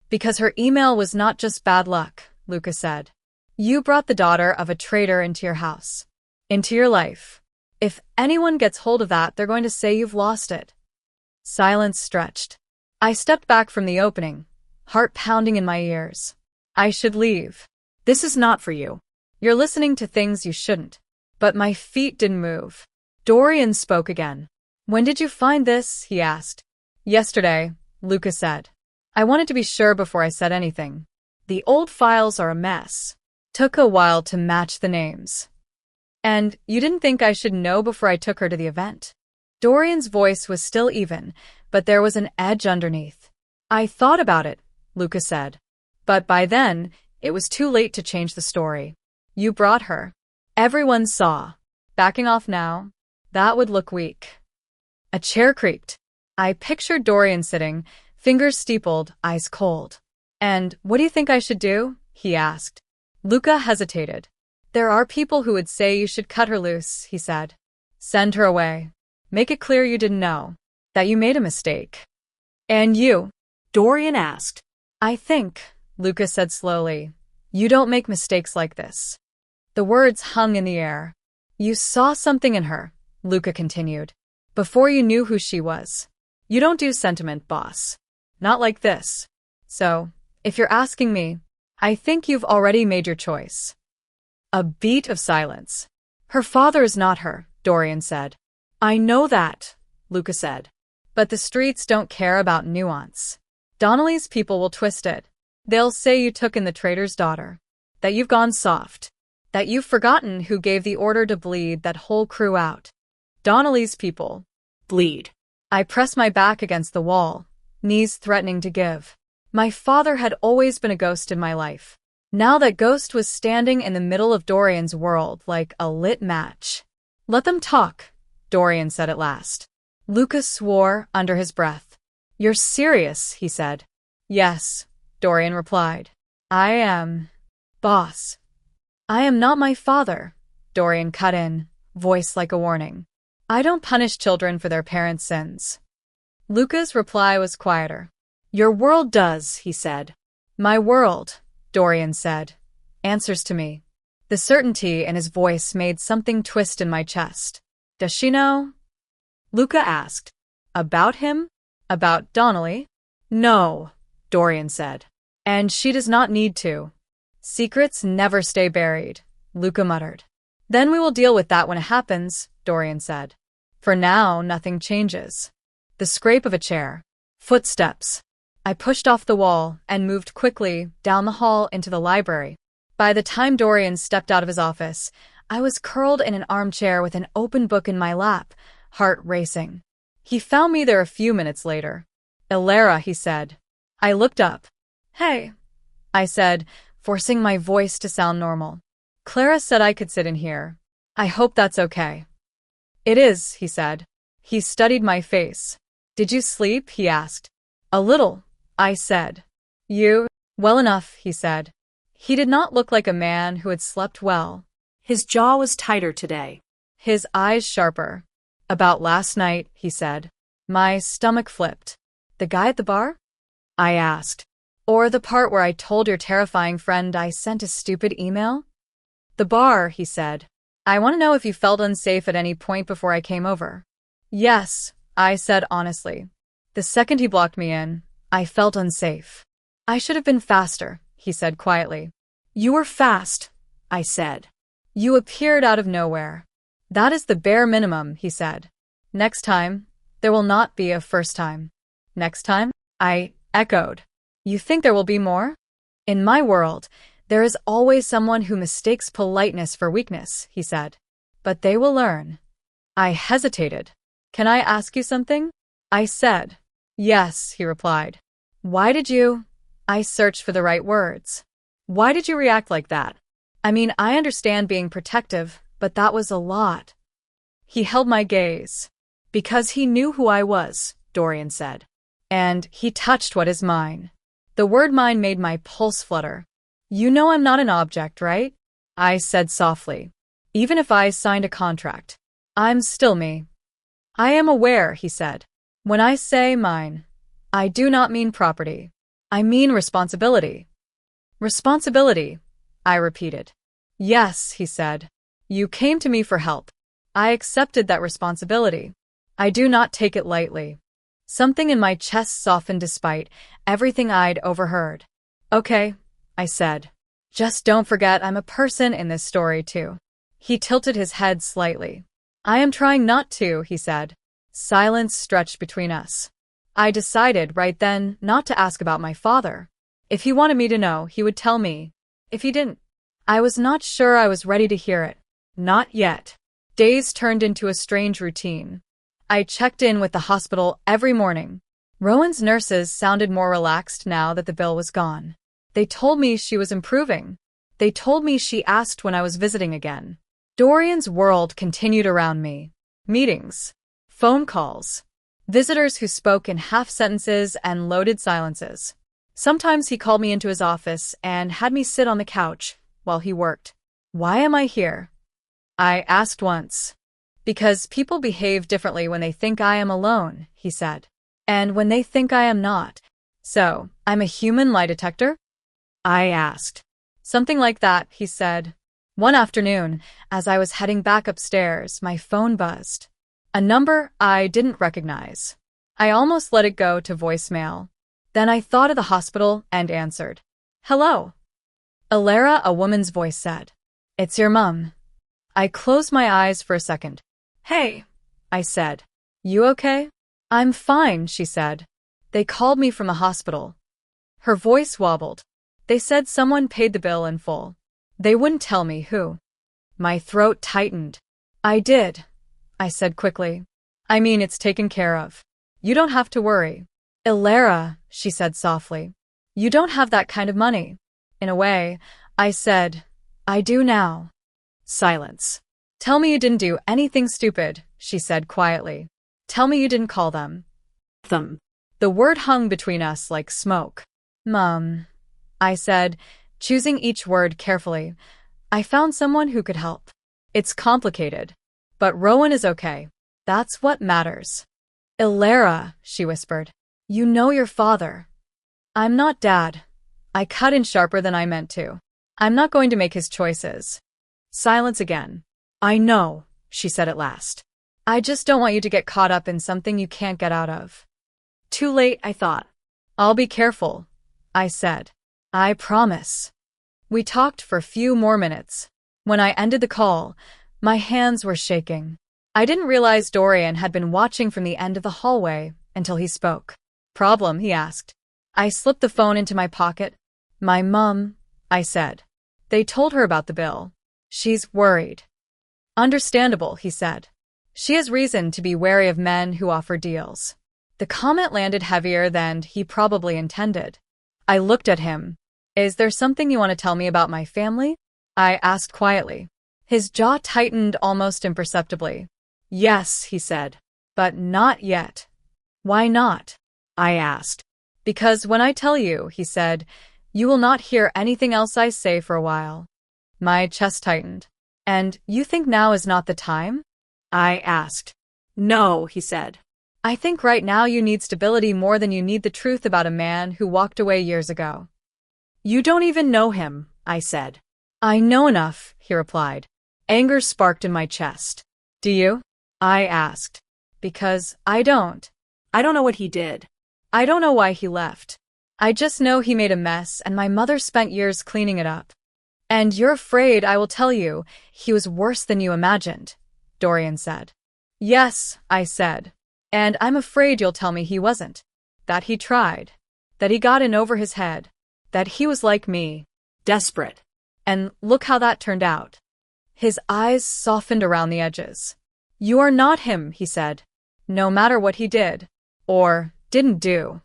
Because her email was not just bad luck, Luca said. You brought the daughter of a traitor into your house. Into your life. If anyone gets hold of that, they're going to say you've lost it. Silence stretched. I stepped back from the opening, heart pounding in my ears. I should leave. This is not for you. You're listening to things you shouldn't. But my feet didn't move. Dorian spoke again. When did you find this? He asked. Yesterday, Luca said. I wanted to be sure before I said anything. The old files are a mess. Took a while to match the names. And you didn't think I should know before I took her to the event? Dorian's voice was still even, but there was an edge underneath. I thought about it, Luca said. But by then, it was too late to change the story. You brought her. Everyone saw. Backing off now? That would look weak. A chair creaked. I pictured Dorian sitting, fingers steepled, eyes cold. And what do you think I should do? He asked. Luca hesitated. There are people who would say you should cut her loose, he said. Send her away. Make it clear you didn't know. That you made a mistake. And you? Dorian asked. I think, Luca said slowly, you don't make mistakes like this. The words hung in the air. You saw something in her, Luca continued, before you knew who she was. You don't do sentiment, boss. Not like this. So, if you're asking me, I think you've already made your choice. A beat of silence. Her father is not her, Dorian said. I know that, Luca said. But the streets don't care about nuance. Donnelly's people will twist it. They'll say you took in the traitor's daughter. That you've gone soft. That you've forgotten who gave the order to bleed that whole crew out. Donnelly's people. Bleed. I pressed my back against the wall, knees threatening to give. My father had always been a ghost in my life. Now that ghost was standing in the middle of Dorian's world like a lit match. Let them talk, Dorian said at last. Luca swore under his breath. You're serious, he said. Yes, Dorian replied. I am. Boss. I am not my father, Dorian cut in, voice like a warning. I don't punish children for their parents' sins. Luca's reply was quieter. Your world does, he said. My world, Dorian said, answers to me. The certainty in his voice made something twist in my chest. Does she know? Luca asked. About him? About Donnelly? No, Dorian said. And she does not need to. Secrets never stay buried, Luca muttered. Then we will deal with that when it happens, Dorian said. For now, nothing changes. The scrape of a chair. Footsteps. I pushed off the wall and moved quickly down the hall into the library. By the time Dorian stepped out of his office, I was curled in an armchair with an open book in my lap, heart racing. He found me there a few minutes later. Ilara, he said. I looked up. Hey, I said, forcing my voice to sound normal. Clara said I could sit in here. I hope that's okay. It is, he said. He studied my face. Did you sleep? He asked. A little, I said. You? Well enough, he said. He did not look like a man who had slept well. His jaw was tighter today. His eyes sharper. About last night, he said. My stomach flipped. The guy at the bar? I asked. Or the part where I told your terrifying friend I sent a stupid email? The bar, he said. I want to know if you felt unsafe at any point before I came over. Yes, I said honestly. The second he blocked me in, I felt unsafe. I should have been faster, he said quietly. You were fast, I said. You appeared out of nowhere. That is the bare minimum, he said. Next time, there will not be a first time. Next time? I echoed. You think there will be more? In my world, there is always someone who mistakes politeness for weakness, he said. But they will learn. I hesitated. Can I ask you something? I said. Yes, he replied. Why did you? I searched for the right words. Why did you react like that? I mean, I understand being protective, but that was a lot. He held my gaze. Because he knew who I was, Dorian said. And he touched what is mine. The word mine made my pulse flutter. You know I'm not an object, right? I said softly. Even if I signed a contract, I'm still me. I am aware, he said. When I say mine, I do not mean property. I mean responsibility. Responsibility, I repeated. Yes, he said. You came to me for help. I accepted that responsibility. I do not take it lightly. Something in my chest softened despite everything I'd overheard. Okay, I said. Just don't forget I'm a person in this story too. He tilted his head slightly. I am trying not to, he said. Silence stretched between us. I decided right then not to ask about my father. If he wanted me to know, he would tell me. If he didn't, I was not sure I was ready to hear it. Not yet. Days turned into a strange routine. I checked in with the hospital every morning. Rowan's nurses sounded more relaxed now that the bill was gone. They told me she was improving. They told me she asked when I was visiting again. Dorian's world continued around me. Meetings. Phone calls. Visitors who spoke in half sentences and loaded silences. Sometimes he called me into his office and had me sit on the couch while he worked. Why am I here? I asked once. Because people behave differently when they think I am alone, he said. And when they think I am not. So, I'm a human lie detector? I asked. Something like that, he said. One afternoon, as I was heading back upstairs, my phone buzzed. A number I didn't recognize. I almost let it go to voicemail. Then I thought of the hospital and answered. Hello. Alara, a woman's voice said. It's your mum. I closed my eyes for a second. Hey, I said. You okay? I'm fine, she said. They called me from the hospital. Her voice wobbled. They said someone paid the bill in full. They wouldn't tell me who. My throat tightened. I did, I said quickly. I mean, it's taken care of. You don't have to worry. Alara, she said softly. You don't have that kind of money. In a way, I said, I do now. Silence. Tell me you didn't do anything stupid, she said quietly. Tell me you didn't call them. The word hung between us like smoke. Mum, I said, choosing each word carefully. I found someone who could help. It's complicated. But Rowan is okay. That's what matters. Alara, she whispered. You know your father. I'm not Dad. I cut in sharper than I meant to. I'm not going to make his choices. Silence again. I know, she said at last. I just don't want you to get caught up in something you can't get out of. Too late, I thought. I'll be careful, I said. I promise. We talked for a few more minutes. When I ended the call, my hands were shaking. I didn't realize Dorian had been watching from the end of the hallway until he spoke. Problem, he asked. I slipped the phone into my pocket. My mum, I said. They told her about the bill. She's worried. Understandable, he said. She has reason to be wary of men who offer deals. The comment landed heavier than he probably intended. I looked at him. Is there something you want to tell me about my family? I asked quietly. His jaw tightened almost imperceptibly. Yes, he said. But not yet. Why not? I asked. Because when I tell you, he said, you will not hear anything else I say for a while. My chest tightened. And you think now is not the time? I asked. No, he said. I think right now you need stability more than you need the truth about a man who walked away years ago. You don't even know him, I said. I know enough, he replied. Anger sparked in my chest. Do you? I asked. Because I don't. I don't know what he did. I don't know why he left. I just know he made a mess and my mother spent years cleaning it up. And you're afraid I will tell you he was worse than you imagined, Dorian said. Yes, I said. And I'm afraid you'll tell me he wasn't. That he tried. That he got in over his head. That he was like me. Desperate. And look how that turned out. His eyes softened around the edges. You are not him, he said. No matter what he did. Or didn't do.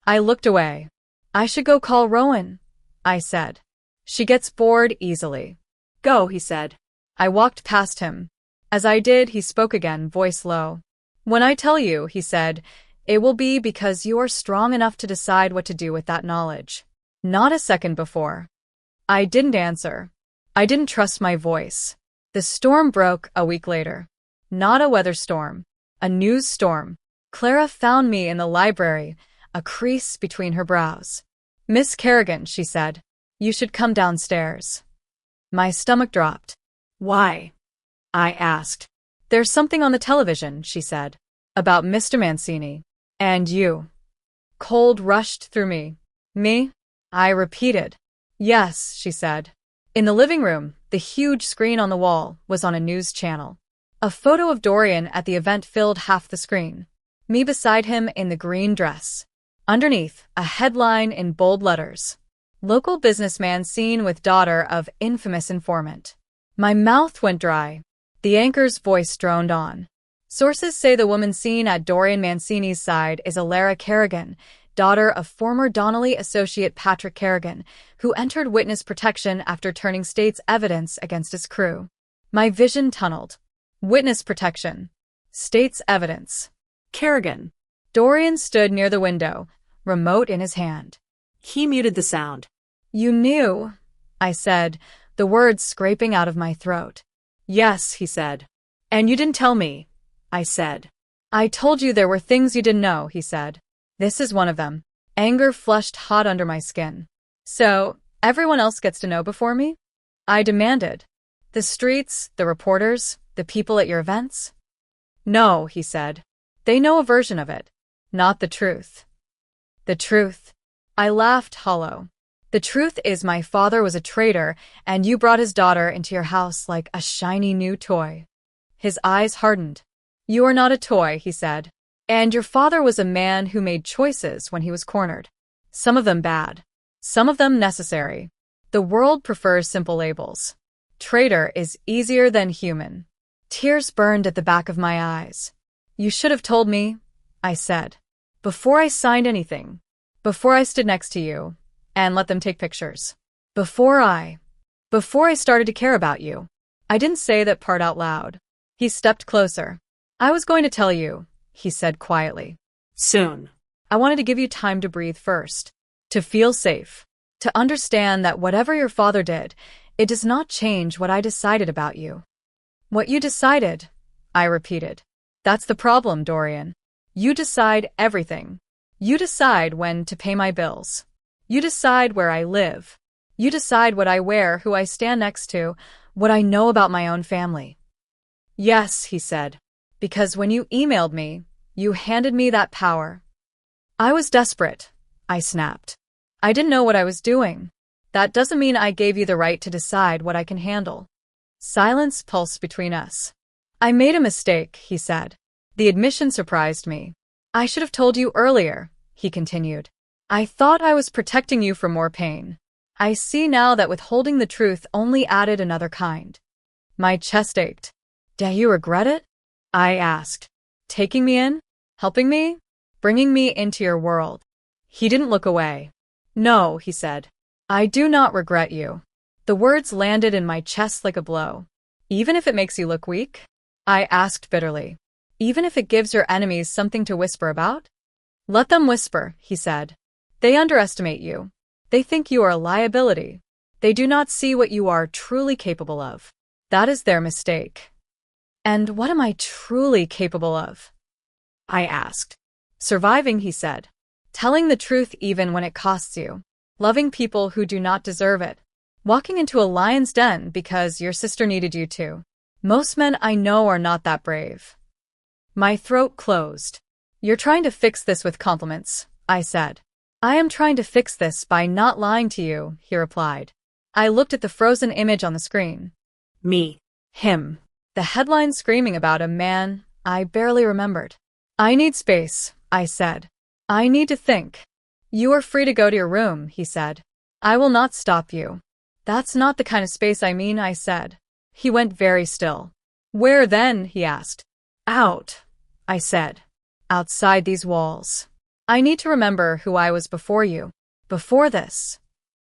I looked away. I should go call Rowan, I said. She gets bored easily. Go, he said. I walked past him. As I did, he spoke again, voice low. When I tell you, he said, it will be because you are strong enough to decide what to do with that knowledge. Not a second before. I didn't answer. I didn't trust my voice. The storm broke a week later. Not a weather storm. A news storm. Clara found me in the library, a crease between her brows. Miss Kerrigan, she said, you should come downstairs. My stomach dropped. Why? I asked. There's something on the television, she said, about Mr. Mancini. And you. Cold rushed through me. Me? I repeated. Yes, she said. In the living room, the huge screen on the wall was on a news channel. A photo of Dorian at the event filled half the screen. Me beside him in the green dress. Underneath, a headline in bold letters. Local businessman seen with daughter of infamous informant. My mouth went dry. The anchor's voice droned on. Sources say the woman seen at Dorian Mancini's side is Alara Kerrigan, daughter of former Donnelly associate Patrick Kerrigan, who entered witness protection after turning state's evidence against his crew. My vision tunneled. Witness protection. State's evidence. Kerrigan. Dorian stood near the window, remote in his hand. He muted the sound. You knew, I said, the words scraping out of my throat. Yes, he said. And you didn't tell me, I said. I told you there were things you didn't know, he said. This is one of them. Anger flushed hot under my skin. So, everyone else gets to know before me? I demanded. The streets, the reporters, the people at your events? No, he said. They know a version of it. Not the truth. The truth. I laughed hollow. The truth is my father was a traitor, and you brought his daughter into your house like a shiny new toy. His eyes hardened. You are not a toy, he said. And your father was a man who made choices when he was cornered. Some of them bad. Some of them necessary. The world prefers simple labels. Traitor is easier than human. Tears burned at the back of my eyes. You should have told me, I said. Before I signed anything. Before I stood next to you. And let them take pictures. Before I started to care about you. I didn't say that part out loud. He stepped closer. I was going to tell you, he said quietly. Soon. I wanted to give you time to breathe first. To feel safe. To understand that whatever your father did, it does not change what I decided about you. What you decided, I repeated. That's the problem, Dorian. You decide everything. You decide when to pay my bills. You decide where I live. You decide what I wear, who I stand next to, what I know about my own family. Yes, he said, because when you emailed me, you handed me that power. I was desperate, I snapped. I didn't know what I was doing. That doesn't mean I gave you the right to decide what I can handle. Silence pulsed between us. I made a mistake, he said. The admission surprised me. I should have told you earlier, he continued. I thought I was protecting you from more pain. I see now that withholding the truth only added another kind. My chest ached. Do you regret it? I asked. Taking me in? Helping me? Bringing me into your world? He didn't look away. No, he said. I do not regret you. The words landed in my chest like a blow. Even if it makes you look weak? I asked bitterly. Even if it gives your enemies something to whisper about? Let them whisper, he said. They underestimate you. They think you are a liability. They do not see what you are truly capable of. That is their mistake. And what am I truly capable of? I asked. Surviving, he said. Telling the truth even when it costs you. Loving people who do not deserve it. Walking into a lion's den because your sister needed you to. Most men I know are not that brave. My throat closed. You're trying to fix this with compliments, I said. I am trying to fix this by not lying to you, he replied. I looked at the frozen image on the screen. Me. Him. The headline screaming about a man I barely remembered. I need space, I said. I need to think. You are free to go to your room, he said. I will not stop you. That's not the kind of space I mean, I said. He went very still. Where then, he asked. Out, I said. Outside these walls. I need to remember who I was before you. Before this.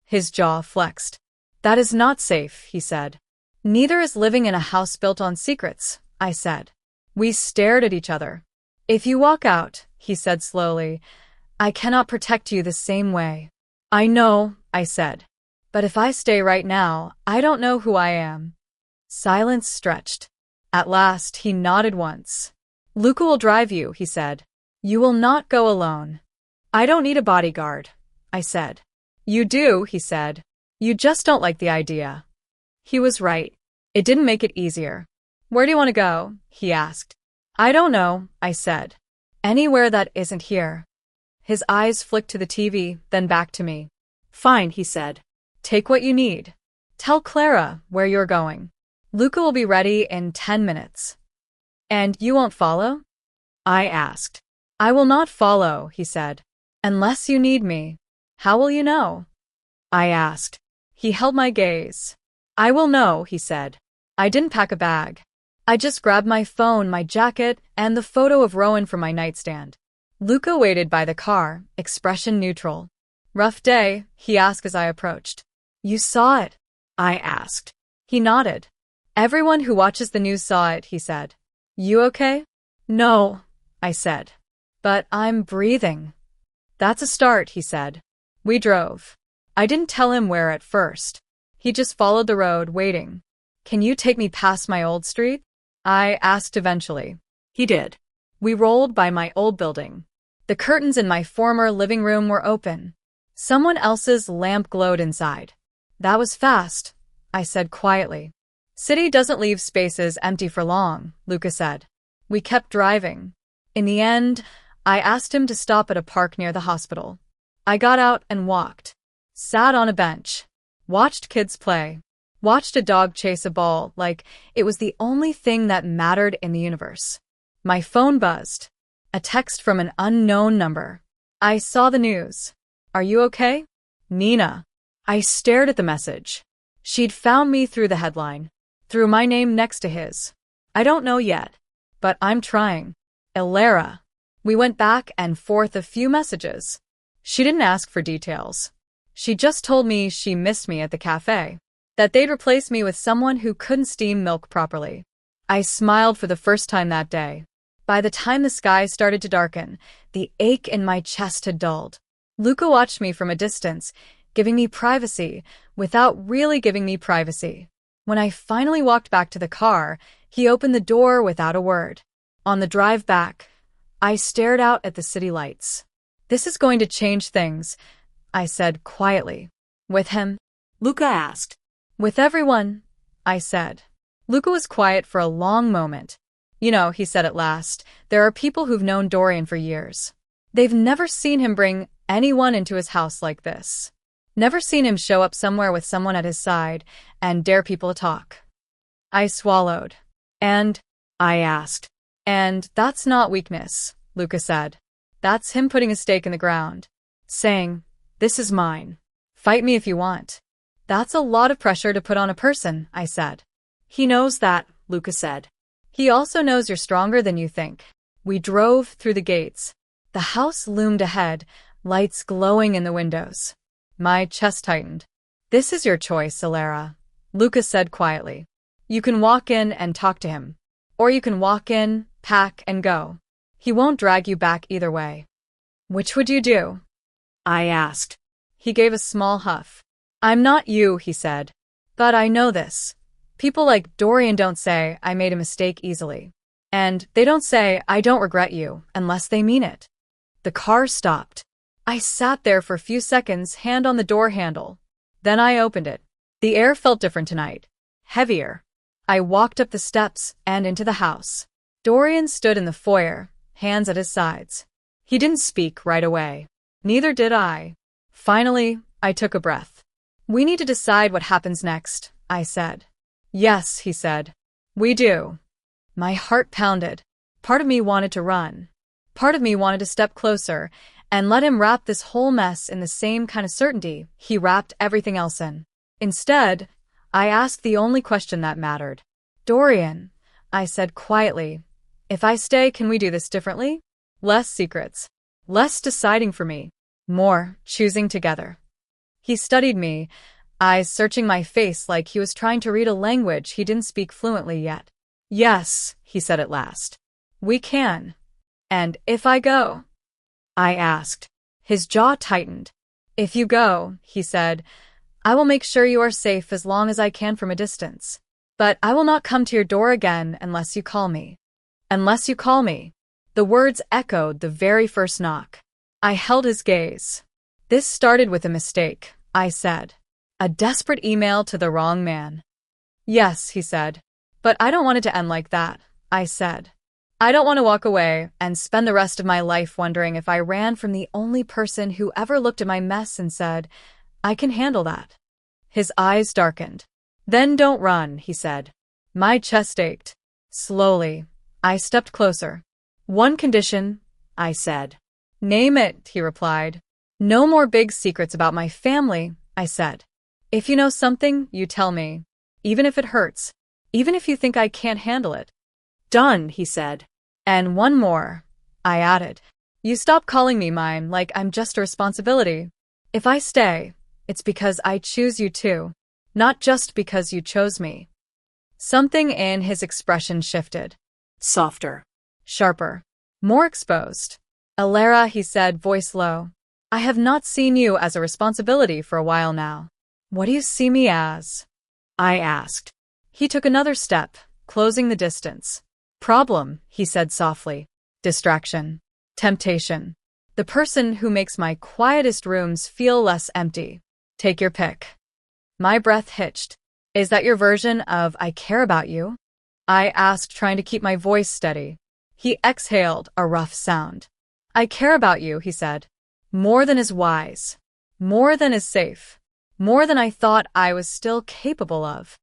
His jaw flexed. That is not safe, he said. Neither is living in a house built on secrets, I said. We stared at each other. If you walk out, he said slowly, I cannot protect you the same way. I know, I said. But if I stay right now, I don't know who I am. Silence stretched. At last, he nodded once. Luca will drive you, he said. You will not go alone. I don't need a bodyguard, I said. You do, he said. You just don't like the idea. He was right. It didn't make it easier. Where do you want to go? He asked. I don't know, I said. Anywhere that isn't here. His eyes flicked to the TV, then back to me. Fine, he said. Take what you need. Tell Clara where you're going. Luca will be ready in 10 minutes. And you won't follow? I asked. I will not follow, he said. Unless you need me. How will you know? I asked. He held my gaze. I will know, he said. I didn't pack a bag. I just grabbed my phone, my jacket, and the photo of Rowan from my nightstand. Luca waited by the car, expression neutral. Rough day, he asked as I approached. You saw it? I asked. He nodded. Everyone who watches the news saw it, he said. You okay? No, I said. But I'm breathing. That's a start, he said. We drove. I didn't tell him where at first. He just followed the road, waiting. Can you take me past my old street? I asked eventually. He did. We rolled by my old building. The curtains in my former living room were open. Someone else's lamp glowed inside. That was fast, I said quietly. City doesn't leave spaces empty for long, Luca said. We kept driving. In the end, I asked him to stop at a park near the hospital. I got out and walked. Sat on a bench. Watched kids play. Watched a dog chase a ball like it was the only thing that mattered in the universe. My phone buzzed. A text from an unknown number. I saw the news. Are you okay? Nina. I stared at the message. She'd found me through the headline. Through my name next to his. I don't know yet. But I'm trying. Elara. We went back and forth a few messages. She didn't ask for details. She just told me she missed me at the cafe. That they'd replace me with someone who couldn't steam milk properly. I smiled for the first time that day. By the time the sky started to darken, the ache in my chest had dulled. Luca watched me from a distance, giving me privacy without really giving me privacy. When I finally walked back to the car, he opened the door without a word. On the drive back, I stared out at the city lights. This is going to change things, I said quietly. With him? Luca asked. With everyone, I said. Luca was quiet for a long moment. You know, he said at last, there are people who've known Dorian for years. They've never seen him bring anyone into his house like this. Never seen him show up somewhere with someone at his side and dare people to talk. I swallowed. And? I asked. And that's not weakness, Luca said. That's him putting a stake in the ground. Saying, this is mine. Fight me if you want. That's a lot of pressure to put on a person, I said. He knows that, Luca said. He also knows you're stronger than you think. We drove through the gates. The house loomed ahead, lights glowing in the windows. My chest tightened. This is your choice, Elara, Luca said quietly. You can walk in and talk to him. Or you can walk in, pack, and go. He won't drag you back either way. Which would you do? I asked. He gave a small huff. I'm not you, he said. But I know this. People like Dorian don't say I made a mistake easily. And they don't say, "I don't regret you," unless they mean it. The car stopped. I sat there for a few seconds, hand on the door handle. Then I opened it. The air felt different tonight. Heavier. I walked up the steps and into the house. Dorian stood in the foyer, hands at his sides. He didn't speak right away. Neither did I. Finally, I took a breath. "We need to decide what happens next," I said. "Yes," he said. "We do." My heart pounded. Part of me wanted to run. Part of me wanted to step closer and let him wrap this whole mess in the same kind of certainty he wrapped everything else in. Instead, I asked the only question that mattered. "Dorian," I said quietly, "if I stay, can we do this differently? Less secrets. Less deciding for me. More choosing together." He studied me, eyes searching my face like he was trying to read a language he didn't speak fluently yet. "Yes," he said at last. "We can." "And if I go?" I asked. His jaw tightened. "If you go," he said, "I will make sure you are safe as long as I can from a distance. But I will not come to your door again unless you call me." "Unless you call me." The words echoed the very first knock. I held his gaze. "This started with a mistake," I said. "A desperate email to the wrong man." "Yes," he said. "But I don't want it to end like that," I said. "I don't want to walk away and spend the rest of my life wondering if I ran from the only person who ever looked at my mess and said, 'I can handle that.'" His eyes darkened. "Then don't run," he said. My chest ached. Slowly, I stepped closer. "One condition," I said. "Name it," he replied. "No more big secrets about my family," I said. "If you know something, you tell me. Even if it hurts. Even if you think I can't handle it." "Done," he said. "And one more," I added. "You stop calling me mine like I'm just a responsibility. If I stay, it's because I choose you too, not just because you chose me." Something in his expression shifted. Softer. Sharper. More exposed. "Alara," he said, voice low. "I have not seen you as a responsibility for a while now. What do you see me as?" I asked. He took another step, closing the distance. "Problem," he said softly. "Distraction. Temptation. The person who makes my quietest rooms feel less empty. Take your pick." My breath hitched. "Is that your version of 'I care about you'?" I asked, trying to keep my voice steady. He exhaled a rough sound. "I care about you," he said. "More than is wise. More than is safe. More than I thought I was still capable of."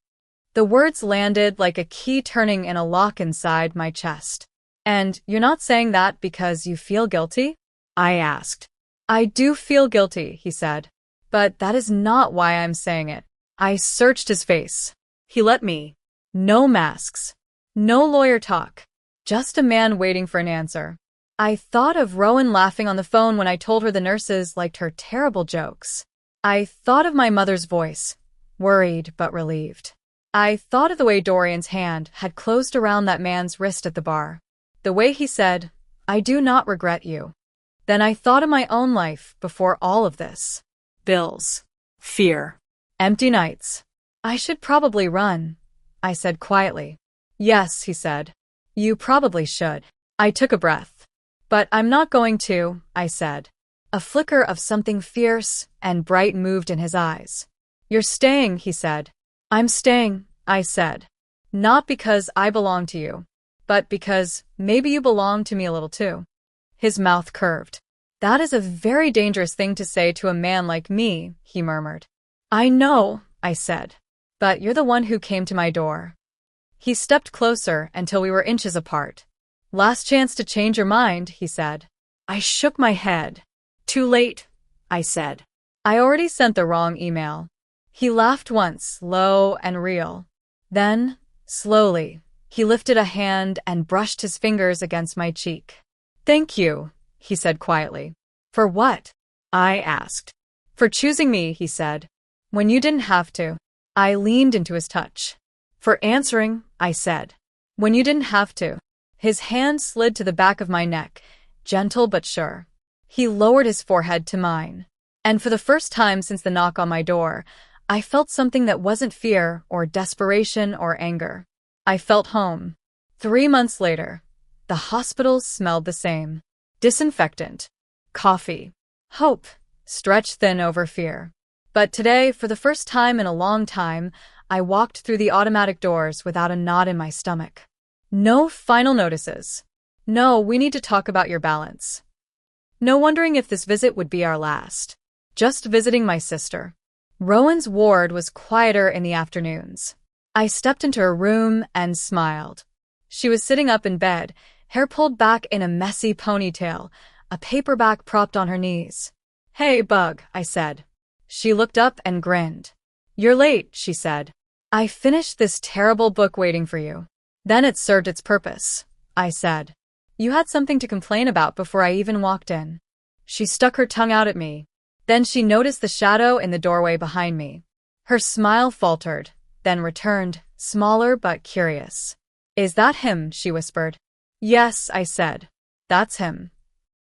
The words landed like a key turning in a lock inside my chest. "And you're not saying that because you feel guilty?" I asked. "I do feel guilty," he said. "But that is not why I'm saying it." I searched his face. He let me. No masks. No lawyer talk. Just a man waiting for an answer. I thought of Rowan laughing on the phone when I told her the nurses liked her terrible jokes. I thought of my mother's voice, worried but relieved. I thought of the way Dorian's hand had closed around that man's wrist at the bar. The way he said, "I do not regret you." Then I thought of my own life before all of this. Bills. Fear. Empty nights. "I should probably run," I said quietly. "Yes," he said. "You probably should." I took a breath. "But I'm not going to," I said. A flicker of something fierce and bright moved in his eyes. "You're staying," he said. "I'm staying," I said. "Not because I belong to you, but because maybe you belong to me a little too." His mouth curved. "That is a very dangerous thing to say to a man like me," he murmured. "I know," I said. "But you're the one who came to my door." He stepped closer until we were inches apart. "Last chance to change your mind," he said. I shook my head. "Too late," I said. "I already sent the wrong email." He laughed once, low and real. Then, slowly, he lifted a hand and brushed his fingers against my cheek. "Thank you," he said quietly. "For what?" I asked. "For choosing me," he said, "when you didn't have to." I leaned into his touch. "For answering," I said, "when you didn't have to." His hand slid to the back of my neck, gentle but sure. He lowered his forehead to mine. And for the first time since the knock on my door, I felt something that wasn't fear or desperation or anger. I felt home. 3 months later, the hospital smelled the same. Disinfectant, coffee, hope, stretched thin over fear. But today, for the first time in a long time, I walked through the automatic doors without a knot in my stomach. No final notices. No, we need to talk about your balance. No wondering if this visit would be our last. Just visiting my sister. Rowan's ward was quieter in the afternoons. I stepped into her room and smiled. She was sitting up in bed, hair pulled back in a messy ponytail, a paperback propped on her knees. "Hey, Bug," I said. She looked up and grinned. "You're late," she said. "I finished this terrible book waiting for you." "Then it served its purpose," I said. "You had something to complain about before I even walked in." She stuck her tongue out at me. Then she noticed the shadow in the doorway behind me. Her smile faltered, then returned, smaller but curious. "Is that him?" she whispered. "Yes," I said. "That's him."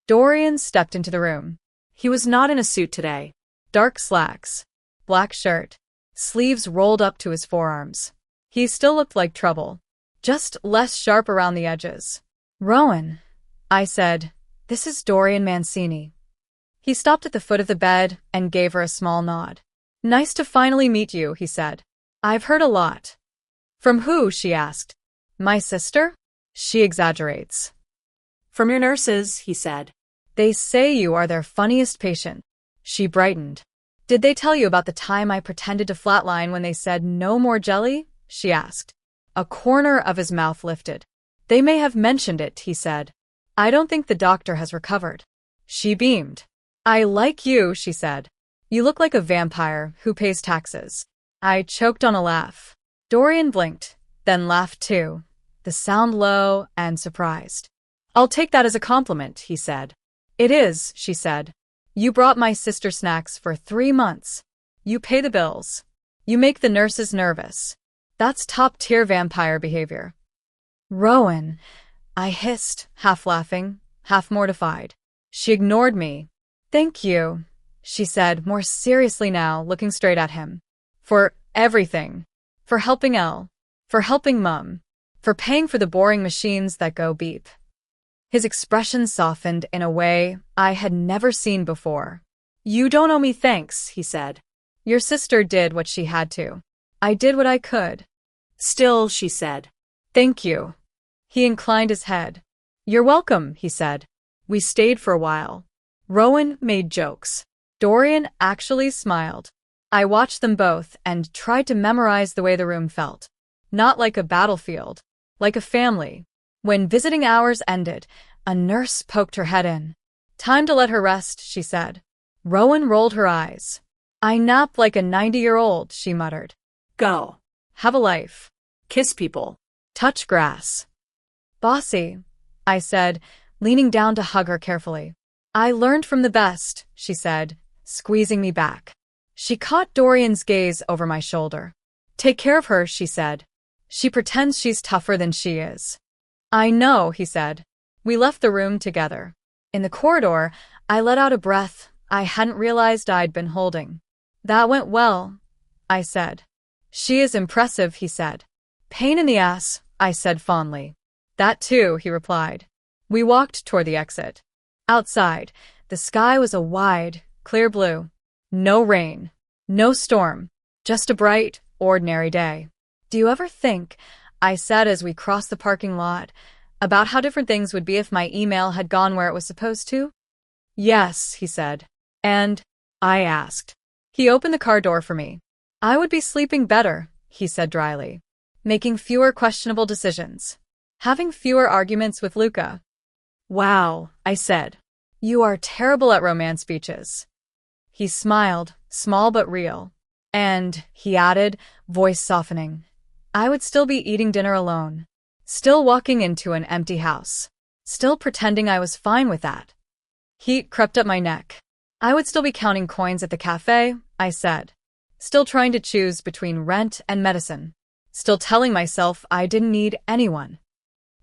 Dorian stepped into the room. He was not in a suit today. Dark slacks, black shirt, sleeves rolled up to his forearms. He still looked like trouble, just less sharp around the edges. "Rowan," I said, "this is Dorian Mancini." He stopped at the foot of the bed and gave her a small nod. "Nice to finally meet you," he said. "I've heard a lot." "From who?" she asked. "My sister?" She exaggerates. "From your nurses," he said. "They say you are their funniest patient." She brightened. "Did they tell you about the time I pretended to flatline when they said no more jelly?" she asked. A corner of his mouth lifted. "They may have mentioned it," he said. "I don't think the doctor has recovered." She beamed. "I like you," she said. "You look like a vampire who pays taxes." I choked on a laugh. Dorian blinked, then laughed too, the sound low and surprised. "I'll take that as a compliment," he said. "It is," she said. "You brought my sister snacks for 3 months. You pay the bills. You make the nurses nervous. That's top-tier vampire behavior." "Rowan," I hissed, half laughing, half mortified. She ignored me. "Thank you," she said, more seriously now, looking straight at him. "For everything. For helping Elle. For helping Mum. For paying for the boring machines that go beep." His expression softened in a way I had never seen before. "You don't owe me thanks," he said. "Your sister did what she had to. I did what I could." "Still," she said. "Thank you." He inclined his head. "You're welcome," he said. We stayed for a while. Rowan made jokes. Dorian actually smiled. I watched them both and tried to memorize the way the room felt. Not like a battlefield, like a family. When visiting hours ended, a nurse poked her head in. "Time to let her rest," she said. Rowan rolled her eyes. "I nap like a 90-year-old, she muttered. "Go. Have a life. Kiss people. Touch grass." "Bossy," I said, leaning down to hug her carefully. "I learned from the best," she said, squeezing me back. She caught Dorian's gaze over my shoulder. "Take care of her," she said. "She pretends she's tougher than she is." "I know," he said. We left the room together. In the corridor, I let out a breath I hadn't realized I'd been holding. "That went well," I said. "She is impressive," he said. "Pain in the ass," I said fondly. "That too," he replied. We walked toward the exit. Outside, the sky was a wide, clear blue. No rain. No storm. Just a bright, ordinary day. "Do you ever think," I said as we crossed the parking lot, "about how different things would be if my email had gone where it was supposed to?" "Yes," he said. "And?" I asked. He opened the car door for me. "I would be sleeping better," he said dryly. "Making fewer questionable decisions. Having fewer arguments with Luca." "Wow," I said. "You are terrible at romance speeches." He smiled, small but real. "And," he added, voice softening, "I would still be eating dinner alone. Still walking into an empty house. Still pretending I was fine with that." Heat crept up my neck. "I would still be counting coins at the cafe," I said. Still trying to choose between rent and medicine. Still telling myself I didn't need anyone.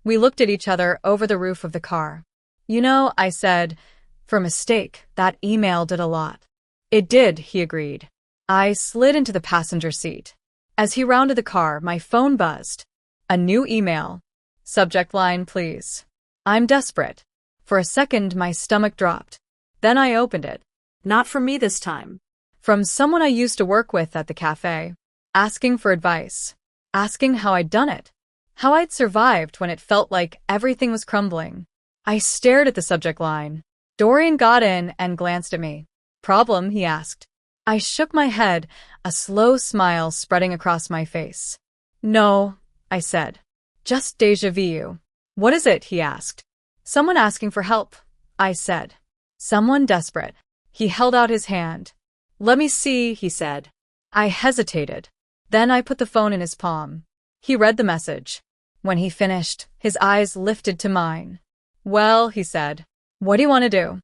We looked at each other over the roof of the car. "You know," I said, "for mistake, that email did a lot." "It did," he agreed. I slid into the passenger seat. As he rounded the car, my phone buzzed. A new email. Subject line, please. I'm desperate. For a second, my stomach dropped. Then I opened it. Not from me this time. From someone I used to work with at the cafe. Asking for advice. Asking how I'd done it. How I'd survived when it felt like everything was crumbling. I stared at the subject line. Dorian got in and glanced at me. Problem, he asked. I shook my head, a slow smile spreading across my face. No, I said. Just déjà vu. What is it, he asked. Someone asking for help, I said. Someone desperate. He held out his hand. Let me see, he said. I hesitated. Then I put the phone in his palm. He read the message. When he finished, his eyes lifted to mine. Well, he said, what do you want to do?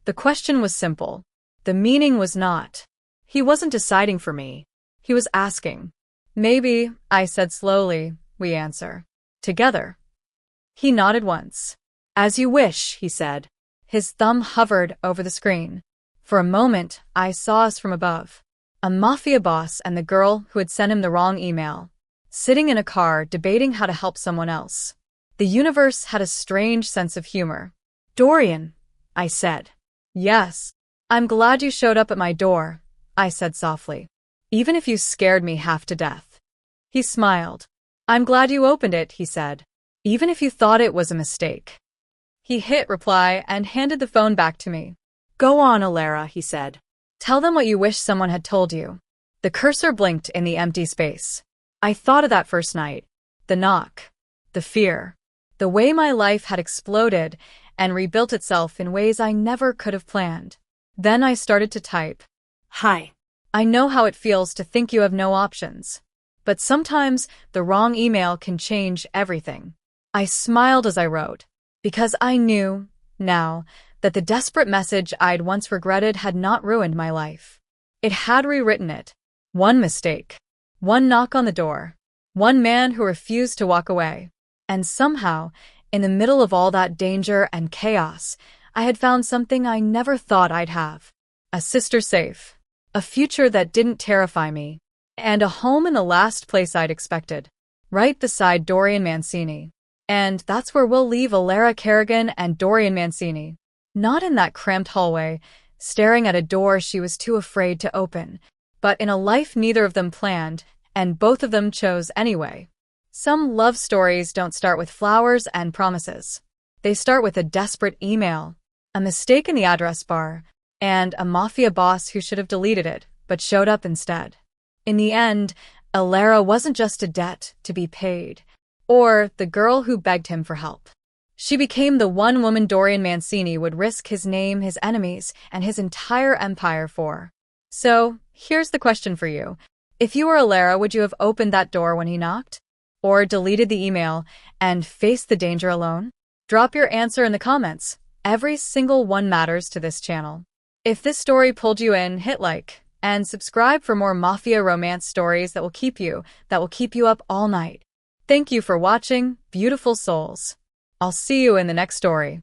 The question was simple. The meaning was not. He wasn't deciding for me. He was asking. Maybe, I said slowly, we answer. Together. He nodded once. As you wish, he said. His thumb hovered over the screen. For a moment, I saw us from above. A Mafia boss and the girl who had sent him the wrong email. Sitting in a car debating how to help someone else. The universe had a strange sense of humor. Dorian, I said. Yes. I'm glad you showed up at my door, I said softly. Even if you scared me half to death. He smiled. I'm glad you opened it, he said. Even if you thought it was a mistake. He hit reply and handed the phone back to me. Go on, Alara, he said. Tell them what you wish someone had told you. The cursor blinked in the empty space. I thought of that first night. The knock. The fear. The way my life had exploded and rebuilt itself in ways I never could have planned. Then I started to type. Hi. I know how it feels to think you have no options. But sometimes the wrong email can change everything. I smiled as I wrote, because I knew, now, that the desperate message I'd once regretted had not ruined my life. It had rewritten it. One mistake. One knock on the door. One man who refused to walk away. And somehow, in the middle of all that danger and chaos, I had found something I never thought I'd have. A sister safe. A future that didn't terrify me. And a home in the last place I'd expected. Right beside Dorian Mancini. And that's where we'll leave Alara Kerrigan and Dorian Mancini. Not in that cramped hallway, staring at a door she was too afraid to open, but in a life neither of them planned, and both of them chose anyway. Some love stories don't start with flowers and promises. They start with a desperate email, a mistake in the address bar, and a Mafia boss who should have deleted it, but showed up instead. In the end, Alara wasn't just a debt to be paid, or the girl who begged him for help. She became the one woman Dorian Mancini would risk his name, his enemies, and his entire empire for. So, here's the question for you. If you were Alara, would you have opened that door when he knocked? Or deleted the email and faced the danger alone? Drop your answer in the comments. Every single one matters to this channel. If this story pulled you in, hit like, and subscribe for more Mafia romance stories that will keep you up all night. Thank you for watching, beautiful souls. I'll see you in the next story.